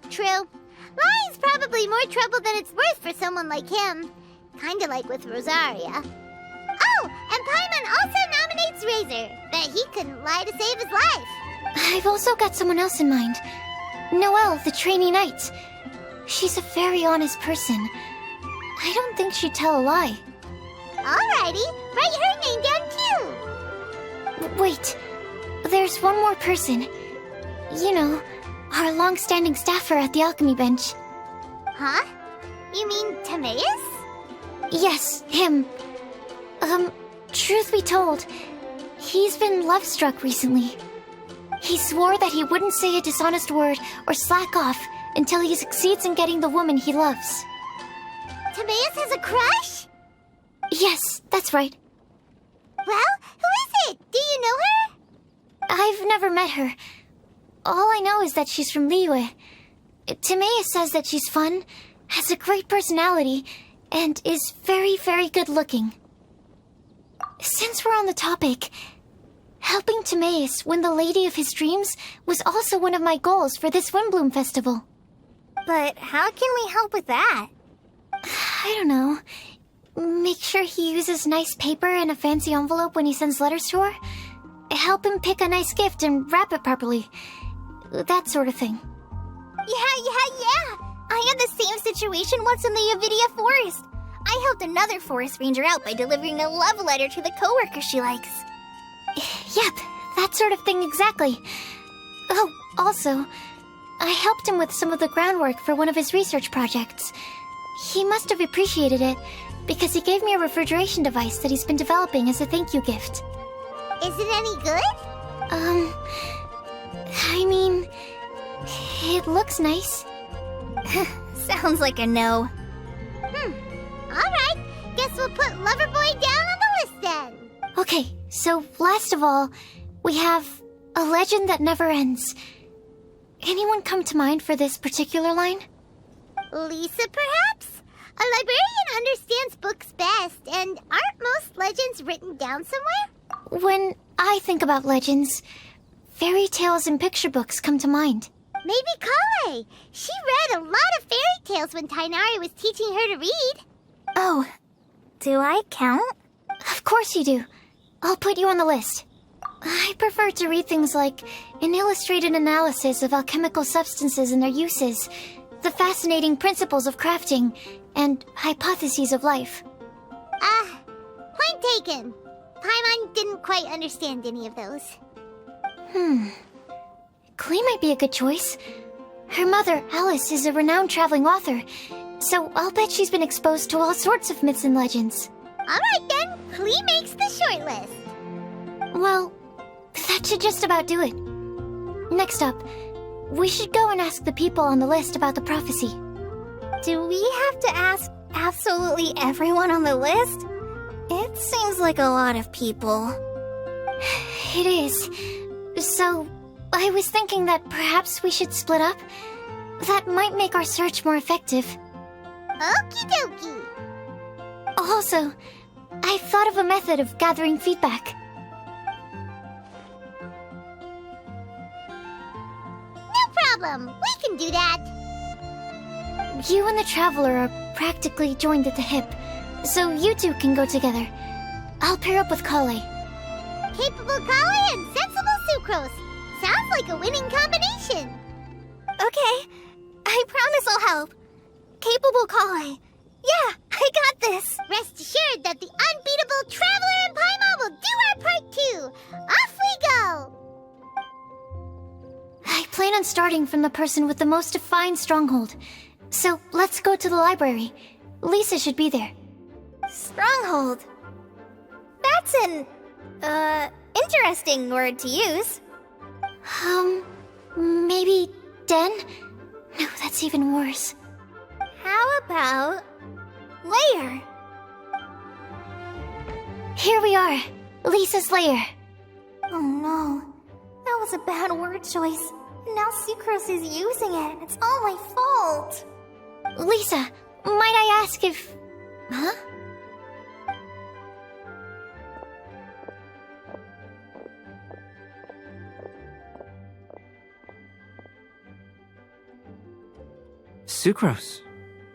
True. Lying's probably more trouble than it's worth for someone like him. Kinda like with Rosaria. Oh, and Paimon also nominates Razor. Bet he couldn't lie to save his life. I've also got someone else in mind. Noelle, the trainee knight. She's a very honest person. I don't think she'd tell a lie. Alrighty, write her name down too. Wait, there's one more person. You know, our long-standing staffer at the alchemy bench. Huh? You mean Timaeus? Yes, him. Truth be told, he's been love-struck recently. He swore that he wouldn't say a dishonest word or slack off until he succeeds in getting the woman he loves. Timaeus has a crush? Yes, that's right. Well, who is it? Do you know her? I've never met her. All I know is that she's from Liyue. Timaeus says that she's fun, has a great personality, and is very, very good looking. Since we're on the topic, helping Timaeus win the lady of his dreams was also one of my goals for this Windblume Festival. But how can we help with that? I don't know. Make sure he uses nice paper and a fancy envelope when he sends letters to her. Help him pick a nice gift and wrap it properly. That sort of thing. Yeah. I had the same situation once in the Avidia Forest. I helped another forest ranger out by delivering a love letter to the coworker she likes. Yep, that sort of thing exactly. Oh, also, I helped him with some of the groundwork for one of his research projects. He must have appreciated it, because he gave me a refrigeration device that he's been developing as a thank you gift. Is it any good? I mean, it looks nice. Sounds like a no. Alright, guess we'll put Loverboy down on the list then. Okay, so last of all, we have a legend that never ends. Anyone come to mind for this particular line? Lisa, perhaps? A librarian understands books best, and aren't most legends written down somewhere? When I think about legends, fairy tales and picture books come to mind. Maybe Kale. She read a lot of fairy tales when Tainari was teaching her to read. Oh, do I count? Of course you do. I'll put you on the list. I prefer to read things like an illustrated analysis of alchemical substances and their uses, the fascinating principles of crafting, and hypotheses of life. Point taken. Paimon didn't quite understand any of those. Klee might be a good choice. Her mother, Alice, is a renowned traveling author, so I'll bet she's been exposed to all sorts of myths and legends. Alright then, Klee makes the short list. Well, that should just about do it. Next up, we should go and ask the people on the list about the prophecy. Do we have to ask absolutely everyone on the list? It seems like a lot of people. It is. So, I was thinking that perhaps we should split up. That might make our search more effective. Okie dokie. Also, I thought of a method of gathering feedback. No problem. We can do that. You and the Traveler are practically joined at the hip, so you two can go together. I'll pair up with Kale. Capable Kale and sensible Sucrose. Sounds like a winning combination. Okay, I promise I'll help. Capable Kale. Yeah, I got this. Rest assured that the unbeatable Traveler and Paimon will do our part too. Off we go. I plan on starting from the person with the most defined stronghold. So let's go to the library. Lisa should be there. Stronghold. That's an, interesting word to use. Maybe den? No, that's even worse. How about lair? Here we are, Lisa's lair. Oh no, that was a bad word choice. And now Sucrose is using it. It's all my fault. Lisa, might I ask if... Huh? Sucrose.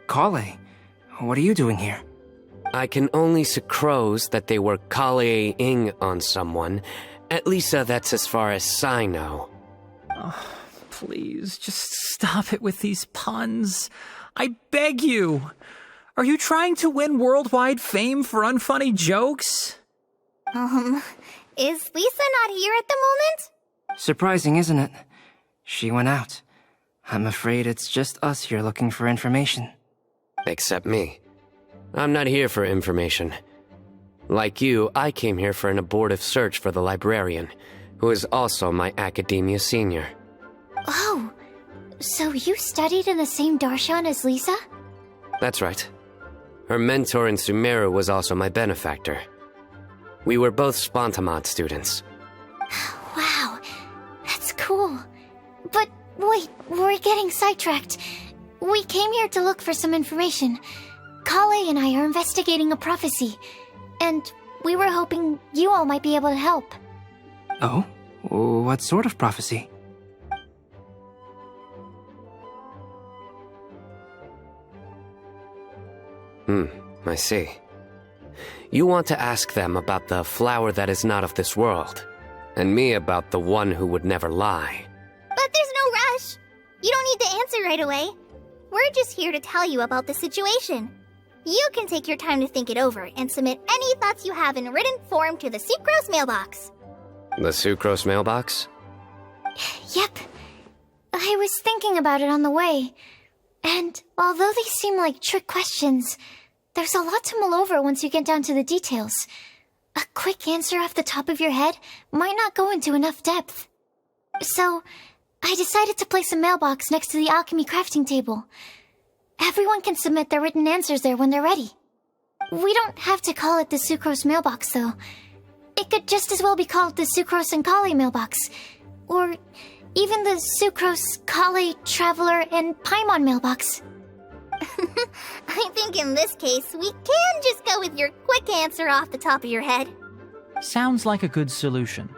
Kale. What are you doing here? I can only sucrose that they were Kale-ing on someone. At least that's as far as I know. Oh, please, just stop it with these puns. I beg you. Are you trying to win worldwide fame for unfunny jokes? Is Lisa not here at the moment? Surprising, isn't it? She went out. I'm afraid it's just us here looking for information. Except me. I'm not here for information. Like you, I came here for an abortive search for the librarian, who is also my academia senior. Oh, so you studied in the same darshan as Lisa? That's right. Her mentor in Sumeru was also my benefactor. We were both Spontamod students. Wow, that's cool. But wait, we're getting sidetracked. We came here to look for some information. Kale and I are investigating a prophecy, and we were hoping you all might be able to help. Oh? What sort of prophecy? I see. You want to ask them about the flower that is not of this world, and me about the one who would never lie. But there's no rush. You don't need to answer right away. We're just here to tell you about the situation. You can take your time to think it over and submit any thoughts you have in written form to the Sucrose mailbox. The Sucrose mailbox? Yep. I was thinking about it on the way. And although they seem like trick questions, there's a lot to mull over once you get down to the details. A quick answer off the top of your head might not go into enough depth. So, I decided to place a mailbox next to the alchemy crafting table. Everyone can submit their written answers there when they're ready. We don't have to call it the Sucrose mailbox, though. It could just as well be called the Sucrose and Kale mailbox. Or even the Sucrose, Kale, Traveler, and Paimon mailbox. I think in this case, we can just go with your quick answer off the top of your head. Sounds like a good solution.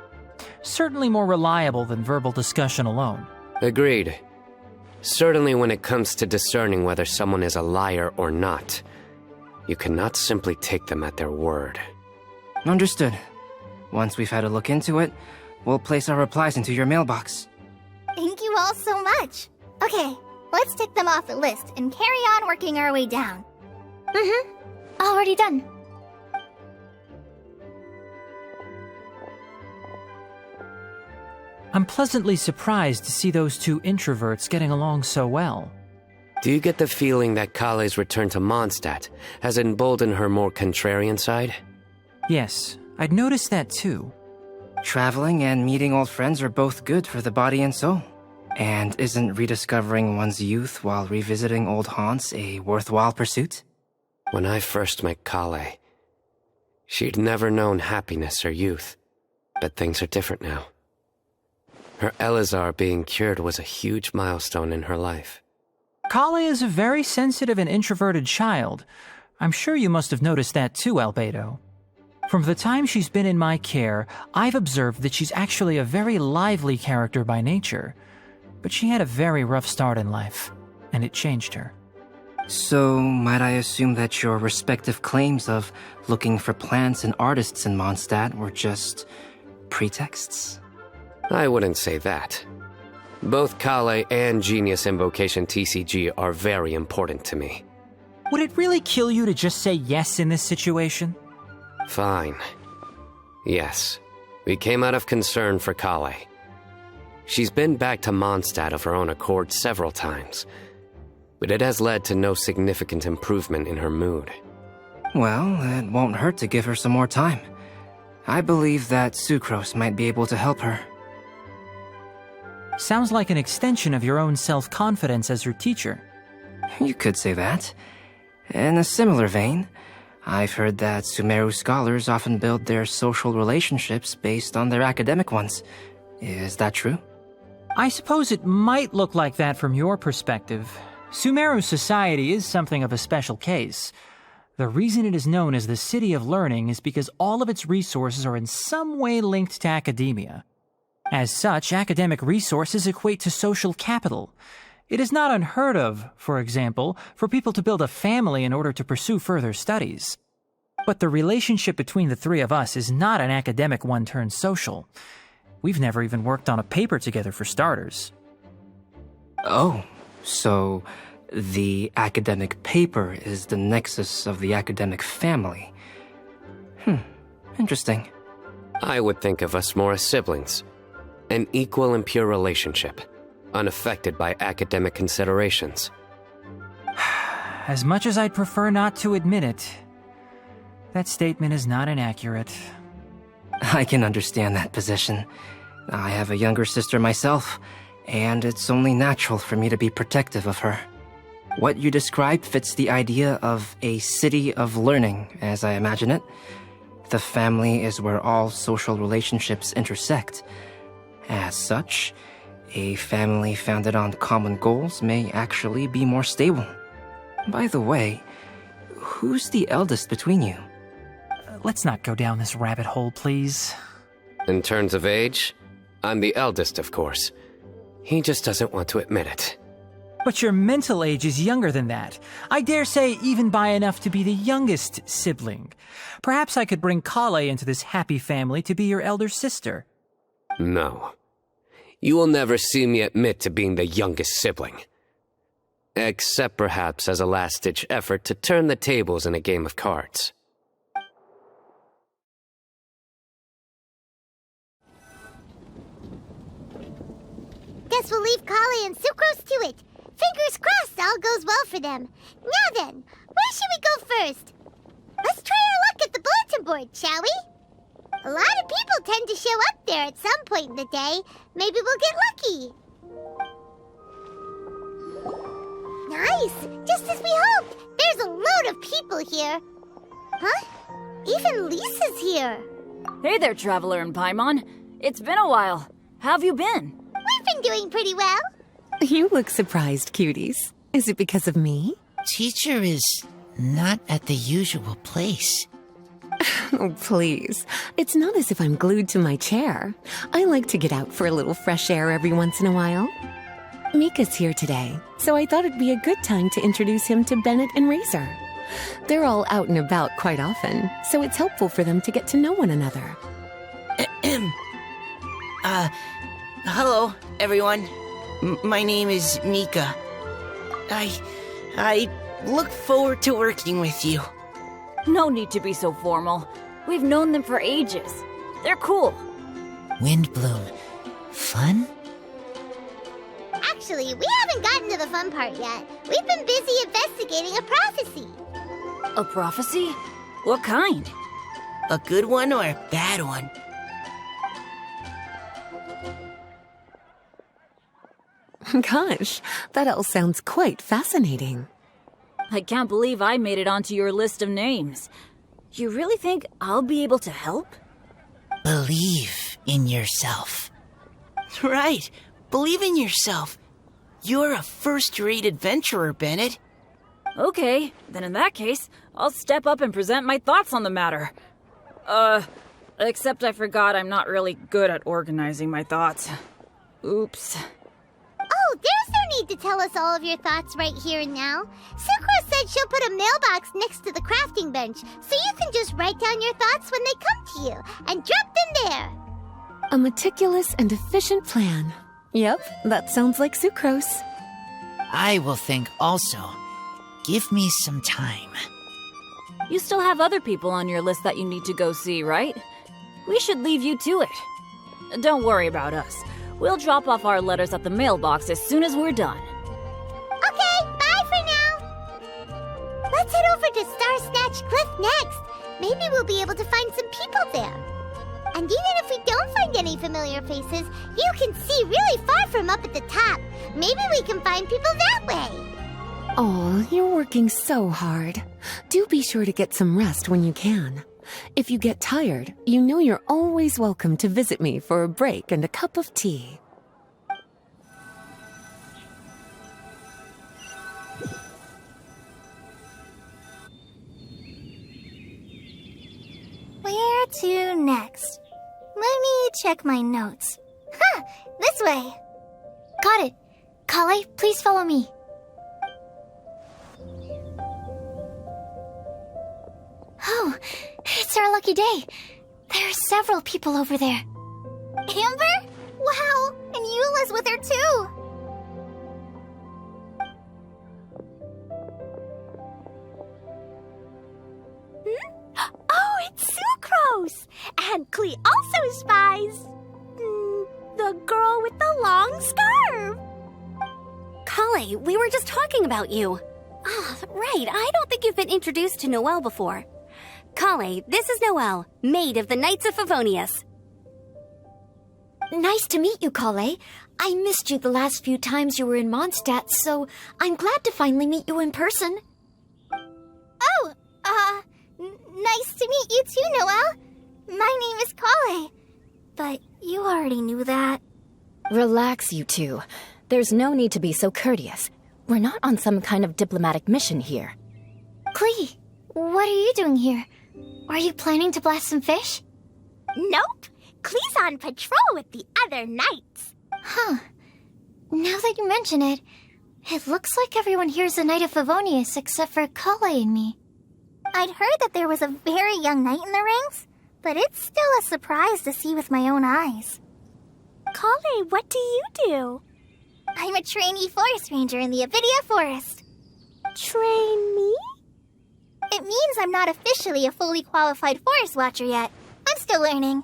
Certainly more reliable than verbal discussion alone. Agreed. Certainly when it comes to discerning whether someone is a liar or not, you cannot simply take them at their word. Understood. Once we've had a look into it, we'll place our replies into your mailbox. Thank you all so much. Okay, let's tick them off the list and carry on working our way down. Already done. I'm pleasantly surprised to see those two introverts getting along so well. Do you get the feeling that Kale's return to Mondstadt has emboldened her more contrarian side? Yes, I'd noticed that too. Traveling and meeting old friends are both good for the body and soul. And isn't rediscovering one's youth while revisiting old haunts a worthwhile pursuit? When I first met Kale, she'd never known happiness or youth. But things are different now. Her Elazar being cured was a huge milestone in her life. Kale is a very sensitive and introverted child. I'm sure you must have noticed that too, Albedo. From the time she's been in my care, I've observed that she's actually a very lively character by nature. But she had a very rough start in life, and it changed her. So, might I assume that your respective claims of looking for plants and artists in Mondstadt were just pretexts? I wouldn't say that. Both Kale and Genius Invocation TCG are very important to me. Would it really kill you to just say yes in this situation? Fine. Yes, we came out of concern for Kale. She's been back to Mondstadt of her own accord several times, but it has led to no significant improvement in her mood. Well, it won't hurt to give her some more time. I believe that Sucrose might be able to help her. Sounds like an extension of your own self-confidence as her teacher. You could say that. In a similar vein, I've heard that Sumeru scholars often build their social relationships based on their academic ones. Is that true? I suppose it might look like that from your perspective. Sumeru society is something of a special case. The reason it is known as the City of Learning is because all of its resources are in some way linked to academia. As such, academic resources equate to social capital. It is not unheard of, for example, for people to build a family in order to pursue further studies. But the relationship between the three of us is not an academic one turned social. We've never even worked on a paper together for starters. Oh, so the academic paper is the nexus of the academic family. Interesting. I would think of us more as siblings. An equal and pure relationship, unaffected by academic considerations. As much as I'd prefer not to admit it, that statement is not inaccurate. I can understand that position. I have a younger sister myself, and it's only natural for me to be protective of her. What you describe fits the idea of a city of learning, as I imagine it. The family is where all social relationships intersect. As such, a family founded on common goals may actually be more stable. By the way, who's the eldest between you? Let's not go down this rabbit hole, please. In terms of age, I'm the eldest, of course. He just doesn't want to admit it. But your mental age is younger than that. I dare say even by enough to be the youngest sibling. Perhaps I could bring Kale into this happy family to be your elder sister. No. You will never see me admit to being the youngest sibling. Except perhaps as a last-ditch effort to turn the tables in a game of cards. Guess we'll leave Kale and Sucrose to it. Fingers crossed all goes well for them. Now then, where should we go first? Let's try our luck at the bulletin board, shall we? A lot of people tend to show up there at some point in the day. Maybe we'll get lucky. Nice! Just as we hoped! There's a load of people here. Huh? Even Lisa's here. Hey there, Traveler and Paimon. It's been a while. How have you been? We've been doing pretty well. You look surprised, cuties. Is it because of me? Teacher is not at the usual place. Oh, please. It's not as if I'm glued to my chair. I like to get out for a little fresh air every once in a while. Mika's here today, so I thought it'd be a good time to introduce him to Bennett and Razor. They're all out and about quite often, so it's helpful for them to get to know one another. Hello, everyone. My name is Mika. I look forward to working with you. No need to be so formal. We've known them for ages. They're cool. Windblume. Fun? Actually, we haven't gotten to the fun part yet. We've been busy investigating a prophecy. A prophecy? What kind? A good one or a bad one? Gosh, that all sounds quite fascinating. I can't believe I made it onto your list of names. You really think I'll be able to help? Believe in yourself. Right. Believe in yourself. You're a first-rate adventurer, Bennett. Okay, then in that case, I'll step up and present my thoughts on the matter. Except I forgot I'm not really good at organizing my thoughts. Oops. Oh, there's no need to tell us all of your thoughts right here and now. Sucrose said she'll put a mailbox next to the crafting bench, so you can just write down your thoughts when they come to you, and drop them there. A meticulous and efficient plan. Yep, that sounds like Sucrose. I will think also. Give me some time. You still have other people on your list that you need to go see, right? We should leave you to it. Don't worry about us. We'll drop off our letters at the mailbox as soon as we're done. Okay, bye for now. Let's head over to Star Snatch Cliff next. Maybe we'll be able to find some people there. And even if we don't find any familiar faces, you can see really far from up at the top. Maybe we can find people that way. Oh, you're working so hard. Do be sure to get some rest when you can. If you get tired, you know you're always welcome to visit me for a break and a cup of tea. Where to next? Let me check my notes. Huh, this way. Got it. Kale, please follow me. Oh, it's our lucky day. There are several people over there. Amber? Wow, and Eula's with her too. Oh, it's Sucrose! And Klee also spies the girl with the long scarf. Kale, we were just talking about you. Ah, right, I don't think you've been introduced to Noelle before. Kale, this is Noelle, maid of the Knights of Favonius. Nice to meet you, Kale. I missed you the last few times you were in Mondstadt, so I'm glad to finally meet you in person. Oh, nice to meet you too, Noelle. My name is Kale. But you already knew that. Relax, you two. There's no need to be so courteous. We're not on some kind of diplomatic mission here. Klee, what are you doing here? Are you planning to blast some fish? Nope. Klee's on patrol with the other knights. Huh. Now that you mention it, it looks like everyone here's a Knight of Favonius except for Kale and me. I'd heard that there was a very young knight in the ranks, but it's still a surprise to see with my own eyes. Kale, what do you do? I'm a trainee forest ranger in the Avidia Forest. Trainee? It means I'm not officially a fully qualified forest watcher yet. I'm still learning.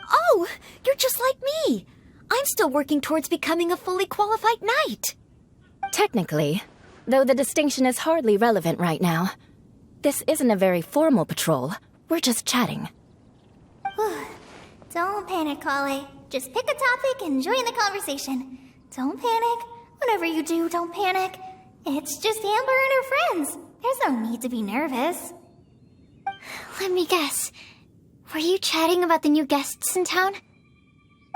Oh, you're just like me. I'm still working towards becoming a fully qualified knight. Technically, though the distinction is hardly relevant right now. This isn't a very formal patrol. We're just chatting. Don't panic, Kale. Just pick a topic and join the conversation. Don't panic. Whatever you do, don't panic. It's just Amber and her friends. There's no need to be nervous. Let me guess. Were you chatting about the new guests in town?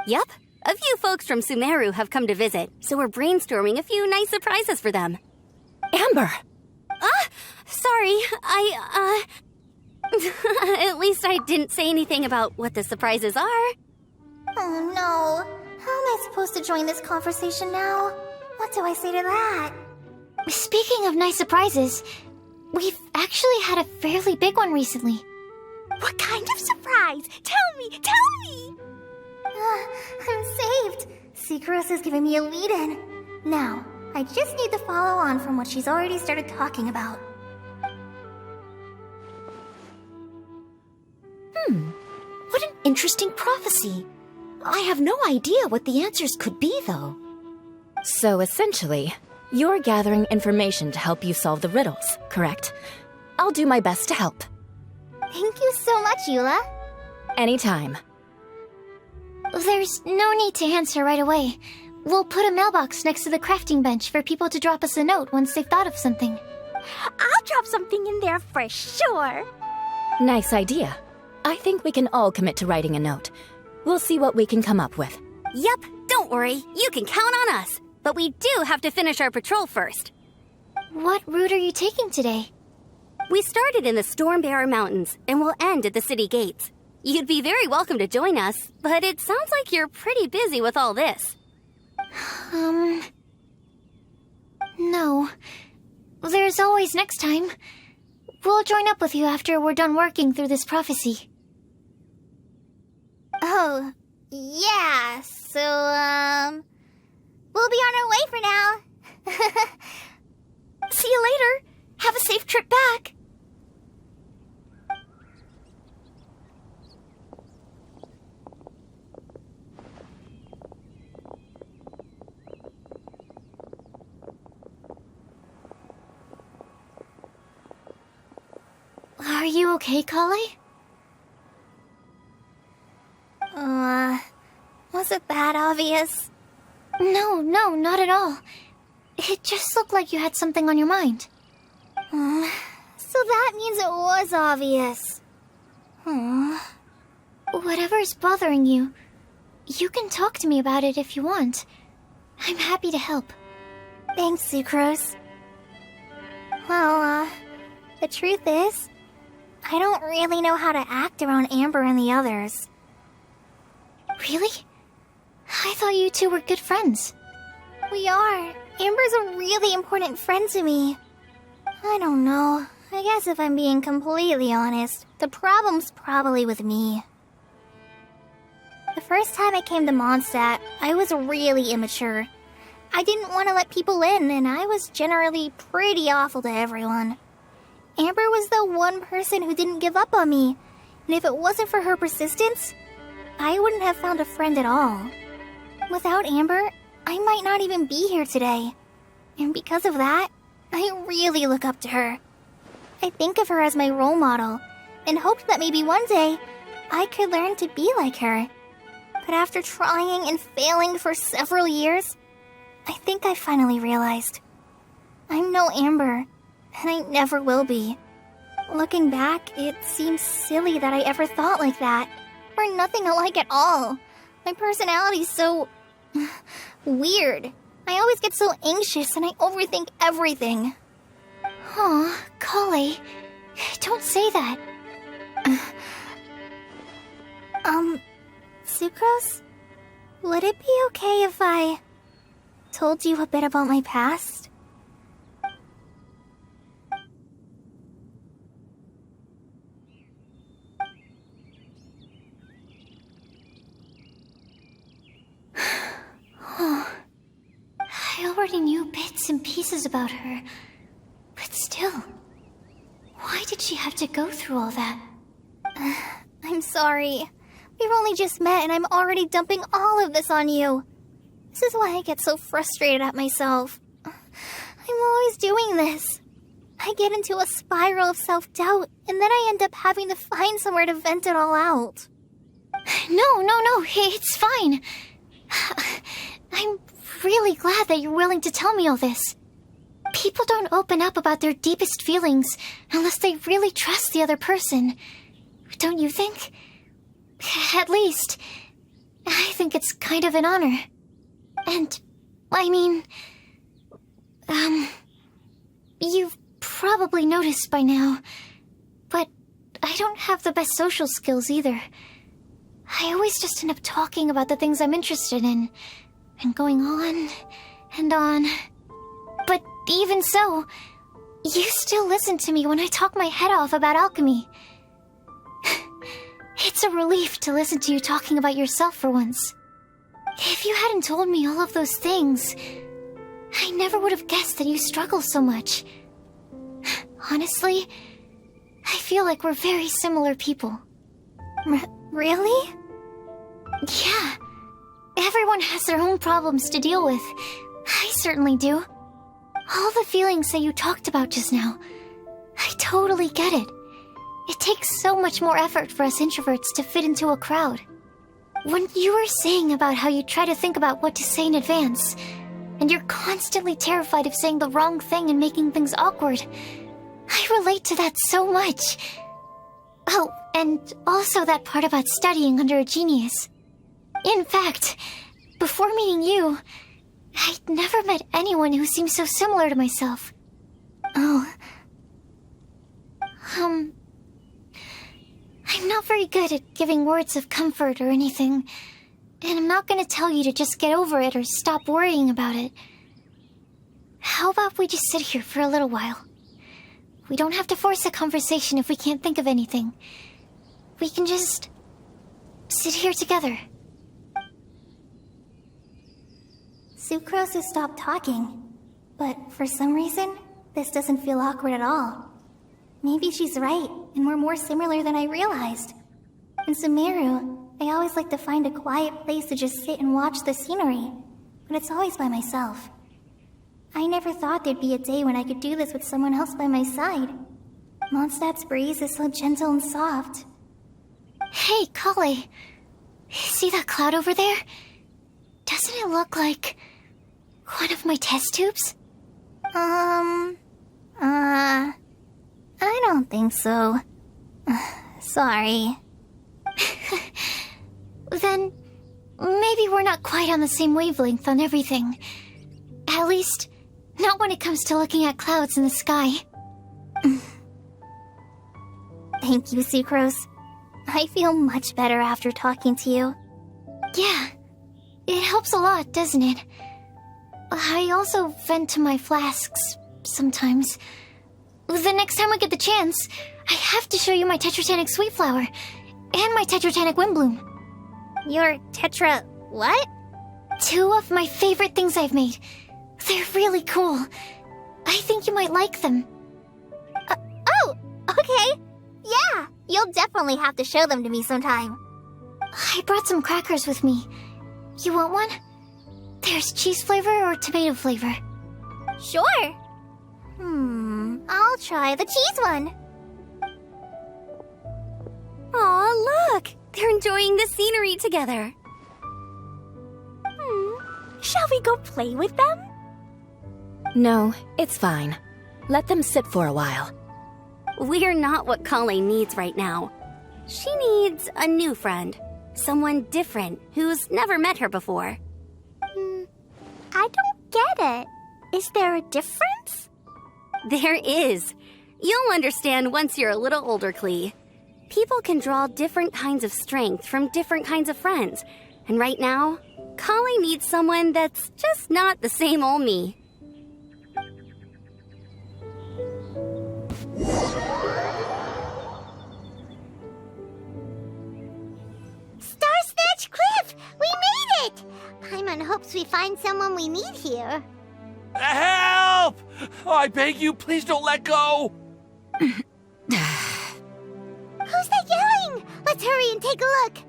Yup. A few folks from Sumeru have come to visit, so we're brainstorming a few nice surprises for them. Amber! Sorry, at least I didn't say anything about what the surprises are. Oh no. How am I supposed to join this conversation now? What do I say to that? Speaking of nice surprises, we've actually had a fairly big one recently. What kind of surprise? Tell me! I'm saved. Sucrose is giving me a lead-in. Now, I just need to follow on from what she's already started talking about. What an interesting prophecy. I have no idea what the answers could be, though. So essentially, you're gathering information to help you solve the riddles, correct? I'll do my best to help. Thank you so much, Eula. Anytime. There's no need to answer right away. We'll put a mailbox next to the crafting bench for people to drop us a note once they've thought of something. I'll drop something in there for sure. Nice idea. I think we can all commit to writing a note. We'll see what we can come up with. Yep, don't worry. You can count on us. But we do have to finish our patrol first. What route are you taking today? We started in the Stormbearer Mountains and will end at the city gates. You'd be very welcome to join us, but it sounds like you're pretty busy with all this. No. There's always next time. We'll join up with you after we're done working through this prophecy. Oh, yeah, so, we'll be on our way for now. See you later. Have a safe trip back. Are you okay, Kale? Was it that obvious? No, not at all. It just looked like you had something on your mind. So that means it was obvious. Whatever's bothering you, you can talk to me about it if you want. I'm happy to help. Thanks, Sucrose. Well, the truth is, I don't really know how to act around Amber and the others. Really? I thought you two were good friends. We are. Amber's a really important friend to me. I don't know. I guess if I'm being completely honest, the problem's probably with me. The first time I came to Mondstadt, I was really immature. I didn't want to let people in, and I was generally pretty awful to everyone. Amber was the one person who didn't give up on me, and if it wasn't for her persistence, I wouldn't have found a friend at all. Without Amber, I might not even be here today. And because of that, I really look up to her. I think of her as my role model, and hoped that maybe one day, I could learn to be like her. But after trying and failing for several years, I think I finally realized. I'm no Amber, and I never will be. Looking back, it seems silly that I ever thought like that. We're nothing alike at all. My personality's so... weird. I always get so anxious and I overthink everything. Aw, Kale, don't say that. Sucrose? Would it be okay if I told you a bit about my past? I already knew bits and pieces about her, but still, why did she have to go through all that? I'm sorry. We've only just met and I'm already dumping all of this on you. This is why I get so frustrated at myself. I'm always doing this. I get into a spiral of self-doubt, and then I end up having to find somewhere to vent it all out. No, it's fine. I'm really glad that you're willing to tell me all this. People don't open up about their deepest feelings unless they really trust the other person. Don't you think? At least, I think it's kind of an honor. And, I mean, you've probably noticed by now, but I don't have the best social skills either. I always just end up talking about the things I'm interested in, and going on and on. But even so, you still listen to me when I talk my head off about alchemy. It's a relief to listen to you talking about yourself for once. If you hadn't told me all of those things, I never would have guessed that you struggle so much. Honestly, I feel like we're very similar people. Really? Yeah. Everyone has their own problems to deal with. I certainly do. All the feelings that you talked about just now, I totally get it. It takes so much more effort for us introverts to fit into a crowd. When you were saying about how you try to think about what to say in advance, and you're constantly terrified of saying the wrong thing and making things awkward, I relate to that so much. Oh, and also that part about studying under a genius. In fact, before meeting you, I'd never met anyone who seemed so similar to myself. Oh. I'm not very good at giving words of comfort or anything, and I'm not gonna tell you to just get over it or stop worrying about it. How about we just sit here for a little while? We don't have to force a conversation if we can't think of anything. We can just sit here together. Sucrose has stopped talking, but for some reason, this doesn't feel awkward at all. Maybe she's right, and we're more similar than I realized. In Sumeru, I always like to find a quiet place to just sit and watch the scenery, but it's always by myself. I never thought there'd be a day when I could do this with someone else by my side. Mondstadt's breeze is so gentle and soft. Hey, Kale. See that cloud over there? Doesn't it look like one of my test tubes? I don't think so. Sorry. Then maybe we're not quite on the same wavelength on everything. At least, not when it comes to looking at clouds in the sky. Thank you, Sucrose. I feel much better after talking to you. Yeah, it helps a lot, doesn't it? I also vent to my flasks sometimes. The next time we get the chance, I have to show you my Tetratanic Sweet Flower and my Tetratanic Windblume. Your Tetra... what? 2 of my favorite things I've made. They're really cool. I think you might like them. Oh, okay. Yeah, you'll definitely have to show them to me sometime. I brought some crackers with me. You want one? There's cheese flavor or tomato flavor. Sure. I'll try the cheese one. Aw, look! They're enjoying the scenery together. Shall we go play with them? No, it's fine. Let them sit for a while. We're not what Kale needs right now. She needs a new friend. Someone different who's never met her before. I don't get it. Is there a difference? There is. You'll understand once you're a little older, Klee. People can draw different kinds of strength from different kinds of friends. And right now, Kale needs someone that's just not the same old me. Star Snatch Cliff! We made it! Paimon hopes we find someone we need here. Help! I beg you, please don't let go! Who's that yelling? Let's hurry and take a look.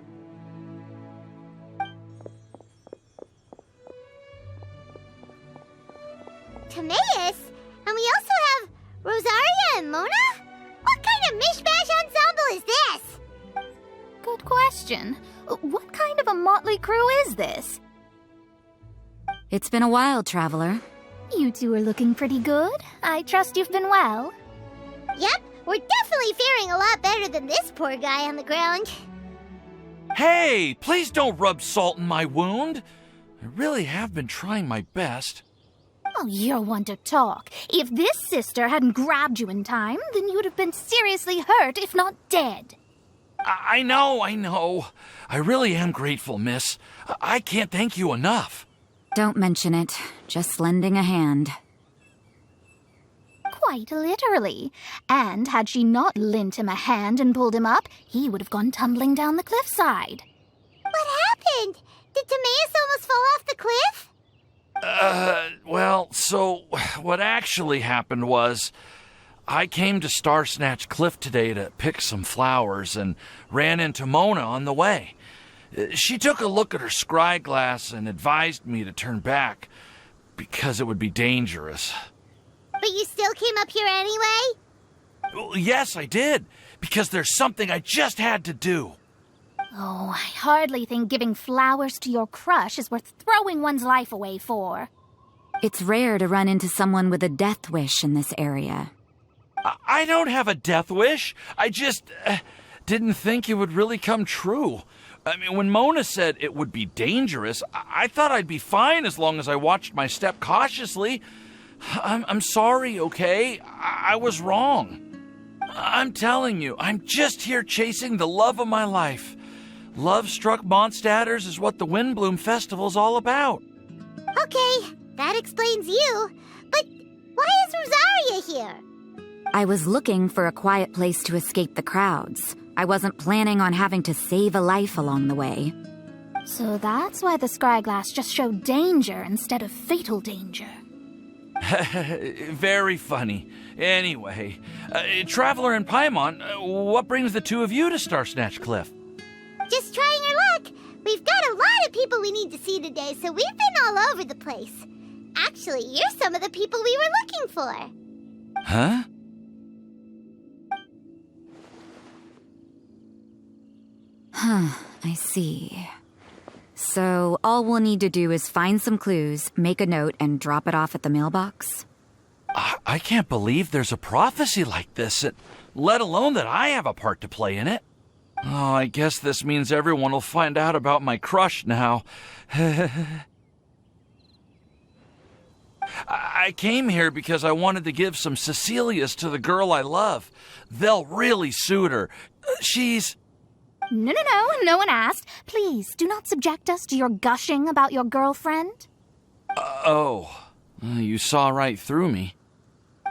Timaeus? And we also have Rosaria and Mona? What kind of mishmash ensemble is this? Good question. What kind of a motley crew is this? It's been a while, Traveler. You two are looking pretty good. I trust you've been well. Yep, we're definitely faring a lot better than this poor guy on the ground. Hey, please don't rub salt in my wound. I really have been trying my best. Oh, you're one to talk. If this sister hadn't grabbed you in time, then you'd have been seriously hurt, if not dead. I know. I really am grateful, miss. I can't thank you enough. Don't mention it. Just lending a hand. Quite literally. And had she not lent him a hand and pulled him up, he would have gone tumbling down the cliffside. What happened? Did Timaeus almost fall off the cliff? Well, so what actually happened was I came to Star Snatch Cliff today to pick some flowers and ran into Mona on the way. She took a look at her scry glass and advised me to turn back because it would be dangerous. But you still came up here anyway? Well, yes, I did, because there's something I just had to do. Oh, I hardly think giving flowers to your crush is worth throwing one's life away for. It's rare to run into someone with a death wish in this area. I don't have a death wish. I just didn't think it would really come true. I mean, when Mona said it would be dangerous, I thought I'd be fine as long as I watched my step cautiously. I'm sorry, okay? I was wrong. I'm telling you, I'm just here chasing the love of my life. Love-struck Mondstadters is what the Windblume Festival's all about. Okay, that explains you. But why is Rosaria here? I was looking for a quiet place to escape the crowds. I wasn't planning on having to save a life along the way. So that's why the Scryglass just showed danger instead of fatal danger. Very funny. Anyway, Traveler and Paimon, what brings the two of you to Starsnatch Cliff? Just trying our luck. We've got a lot of people we need to see today, so we've been all over the place. Actually, you're some of the people we were looking for. Huh? I see. So all we'll need to do is find some clues, make a note, and drop it off at the mailbox? I can't believe there's a prophecy like this, let alone that I have a part to play in it. Oh, I guess this means everyone will find out about my crush now. I came here because I wanted to give some Cecilias to the girl I love. They'll really suit her. She's... No one asked. Please, do not subject us to your gushing about your girlfriend. You saw right through me.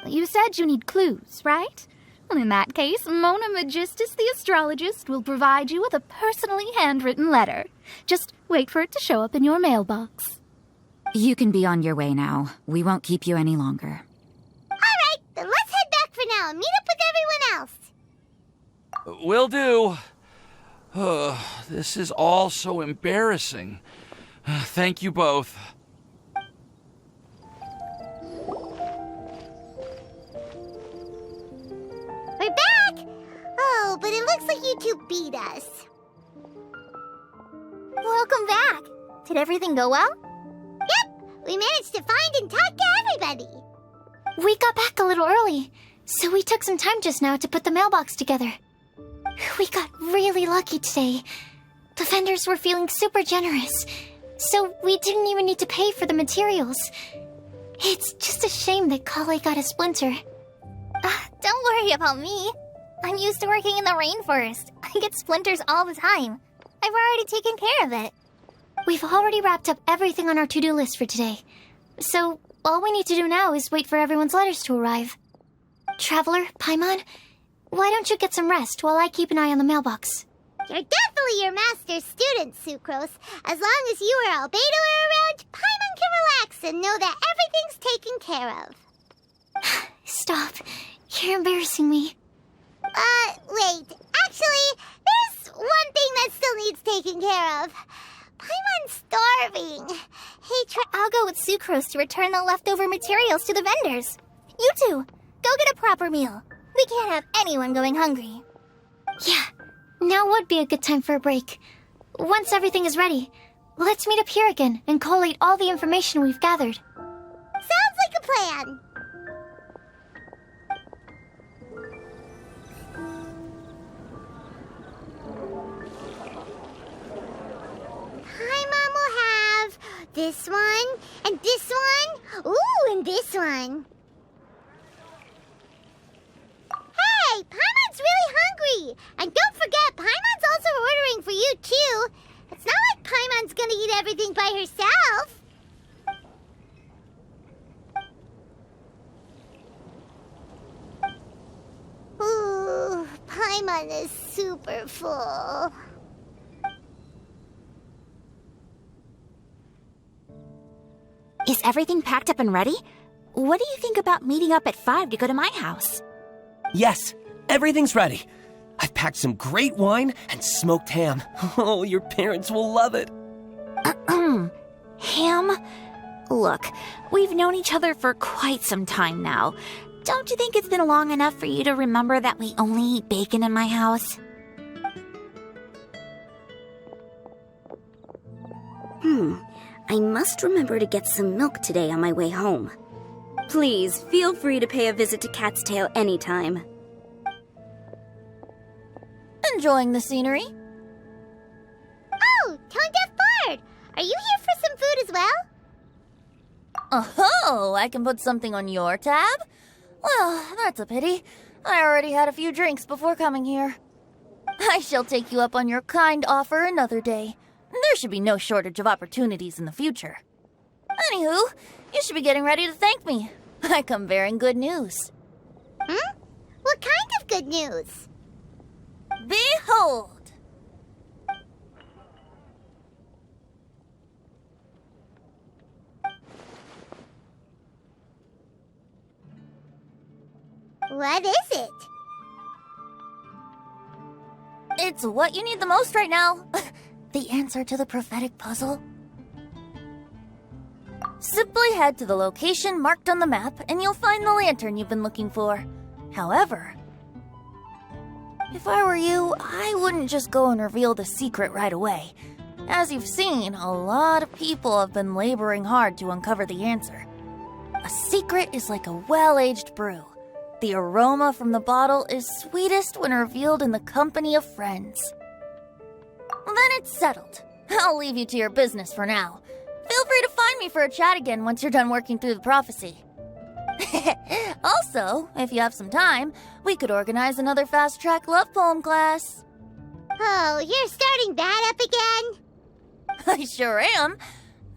You said you need clues, right? Well, in that case, Mona Magistus the astrologist will provide you with a personally handwritten letter. Just wait for it to show up in your mailbox. You can be on your way now. We won't keep you any longer. All right, then let's head back for now and meet up with everyone else. Will do. This is all so embarrassing. Thank you both. We're back! Oh, but it looks like you two beat us. Welcome back. Did everything go well? Yep, we managed to find and talk to everybody. We got back a little early, so we took some time just now to put the mailbox together. We got really lucky today. The vendors were feeling super generous, so we didn't even need to pay for the materials. It's just a shame that Kale got a splinter. Don't worry about me. I'm used to working in the rainforest. I get splinters all the time. I've already taken care of it. We've already wrapped up everything on our to-do list for today. So, all we need to do now is wait for everyone's letters to arrive. Traveler, Paimon, why don't you get some rest while I keep an eye on the mailbox? You're definitely your master's student, Sucrose. As long as you or Albedo are around, Paimon can relax and know that everything's taken care of. Stop. You're embarrassing me. Wait. Actually, there's one thing that still needs taking care of. Paimon's starving. Hey, I'll go with Sucrose to return the leftover materials to the vendors. You two, go get a proper meal. We can't have anyone going hungry. Yeah, now would be a good time for a break. Once everything is ready, let's meet up here again and collate all the information we've gathered. Sounds like a plan. Paimon will have this one, and this one, ooh, and this one. Hey, Paimon's really hungry! And don't forget, Paimon's also ordering for you, too. It's not like Paimon's gonna eat everything by herself. Ooh, Paimon is super full. Is everything packed up and ready? What do you think about meeting up at 5 to go to my house? Yes, everything's ready. I've packed some great wine and smoked ham. Oh, your parents will love it. Ham? Look, we've known each other for quite some time now. Don't you think it's been long enough for you to remember that we only eat bacon in my house? I must remember to get some milk today on my way home. Please, feel free to pay a visit to Cat's Tail anytime. Enjoying the scenery? Oh, Tone-Deaf Bard! Are you here for some food as well? Oh, I can put something on your tab? Well, that's a pity. I already had a few drinks before coming here. I shall take you up on your kind offer another day. There should be no shortage of opportunities in the future. Anywho, you should be getting ready to thank me. I come bearing good news. What kind of good news? Behold! What is it? It's what you need the most right now. The answer to the prophetic puzzle. Simply head to the location marked on the map and you'll find the lantern you've been looking for. However, if I were you, I wouldn't just go and reveal the secret right away. As you've seen, a lot of people have been laboring hard to uncover the answer. A secret is like a well-aged brew. The aroma from the bottle is sweetest when revealed in the company of friends. Then it's settled. I'll leave you to your business for now. Feel free to find me for a chat again once you're done working through the prophecy. Also, if you have some time, we could organize another fast-track love poem class. Oh, you're starting that up again? I sure am.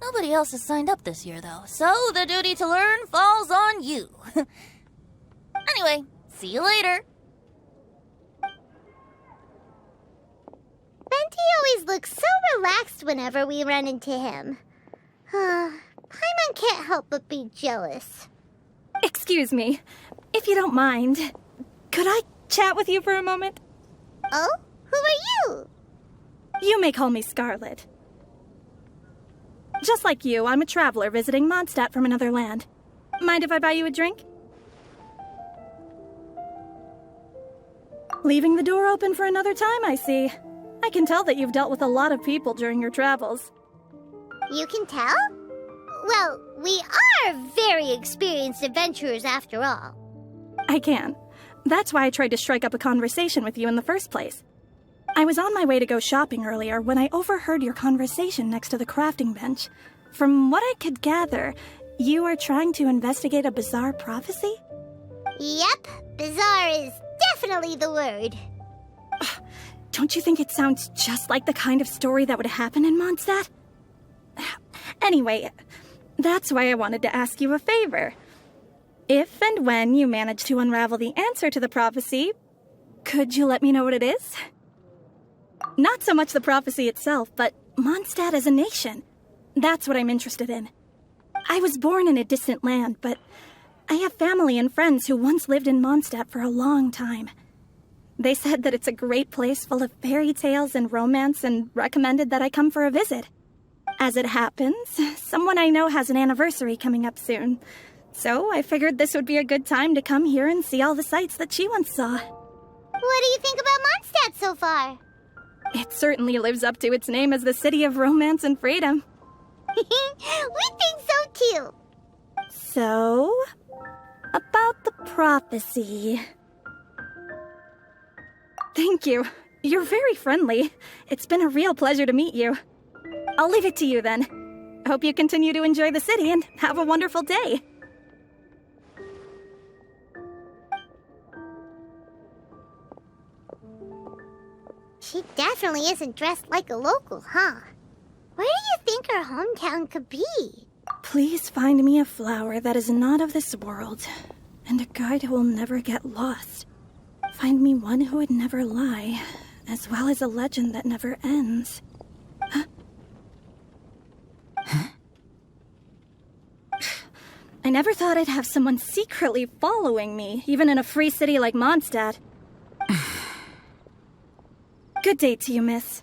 Nobody else has signed up this year, though, so the duty to learn falls on you. Anyway, see you later. Venti always looks so relaxed whenever we run into him. Paimon can't help but be jealous. Excuse me, if you don't mind, could I chat with you for a moment? Oh? Who are you? You may call me Scarlet. Just like you, I'm a traveler visiting Mondstadt from another land. Mind if I buy you a drink? Leaving the door open for another time, I see. I can tell that you've dealt with a lot of people during your travels. You can tell? Well, we are very experienced adventurers after all. I can. That's why I tried to strike up a conversation with you in the first place. I was on my way to go shopping earlier when I overheard your conversation next to the crafting bench. From what I could gather, you are trying to investigate a bizarre prophecy? Yep, bizarre is definitely the word. Don't you think it sounds just like the kind of story that would happen in Mondstadt? Anyway, that's why I wanted to ask you a favor. If and when you manage to unravel the answer to the prophecy, could you let me know what it is? Not so much the prophecy itself, but Mondstadt as a nation. That's what I'm interested in. I was born in a distant land, but I have family and friends who once lived in Mondstadt for a long time. They said that it's a great place full of fairy tales and romance and recommended that I come for a visit. As it happens, someone I know has an anniversary coming up soon. So I figured this would be a good time to come here and see all the sights that she once saw. What do you think about Mondstadt so far? It certainly lives up to its name as the city of romance and freedom. We think so too. So, about the prophecy. Thank you. You're very friendly. It's been a real pleasure to meet you. I'll leave it to you then. Hope you continue to enjoy the city and have a wonderful day. She definitely isn't dressed like a local, huh? Where do you think her hometown could be? Please find me a flower that is not of this world, and a guide who will never get lost. Find me one who would never lie, as well as a legend that never ends. Huh? I never thought I'd have someone secretly following me, even in a free city like Mondstadt. Good day to you, miss.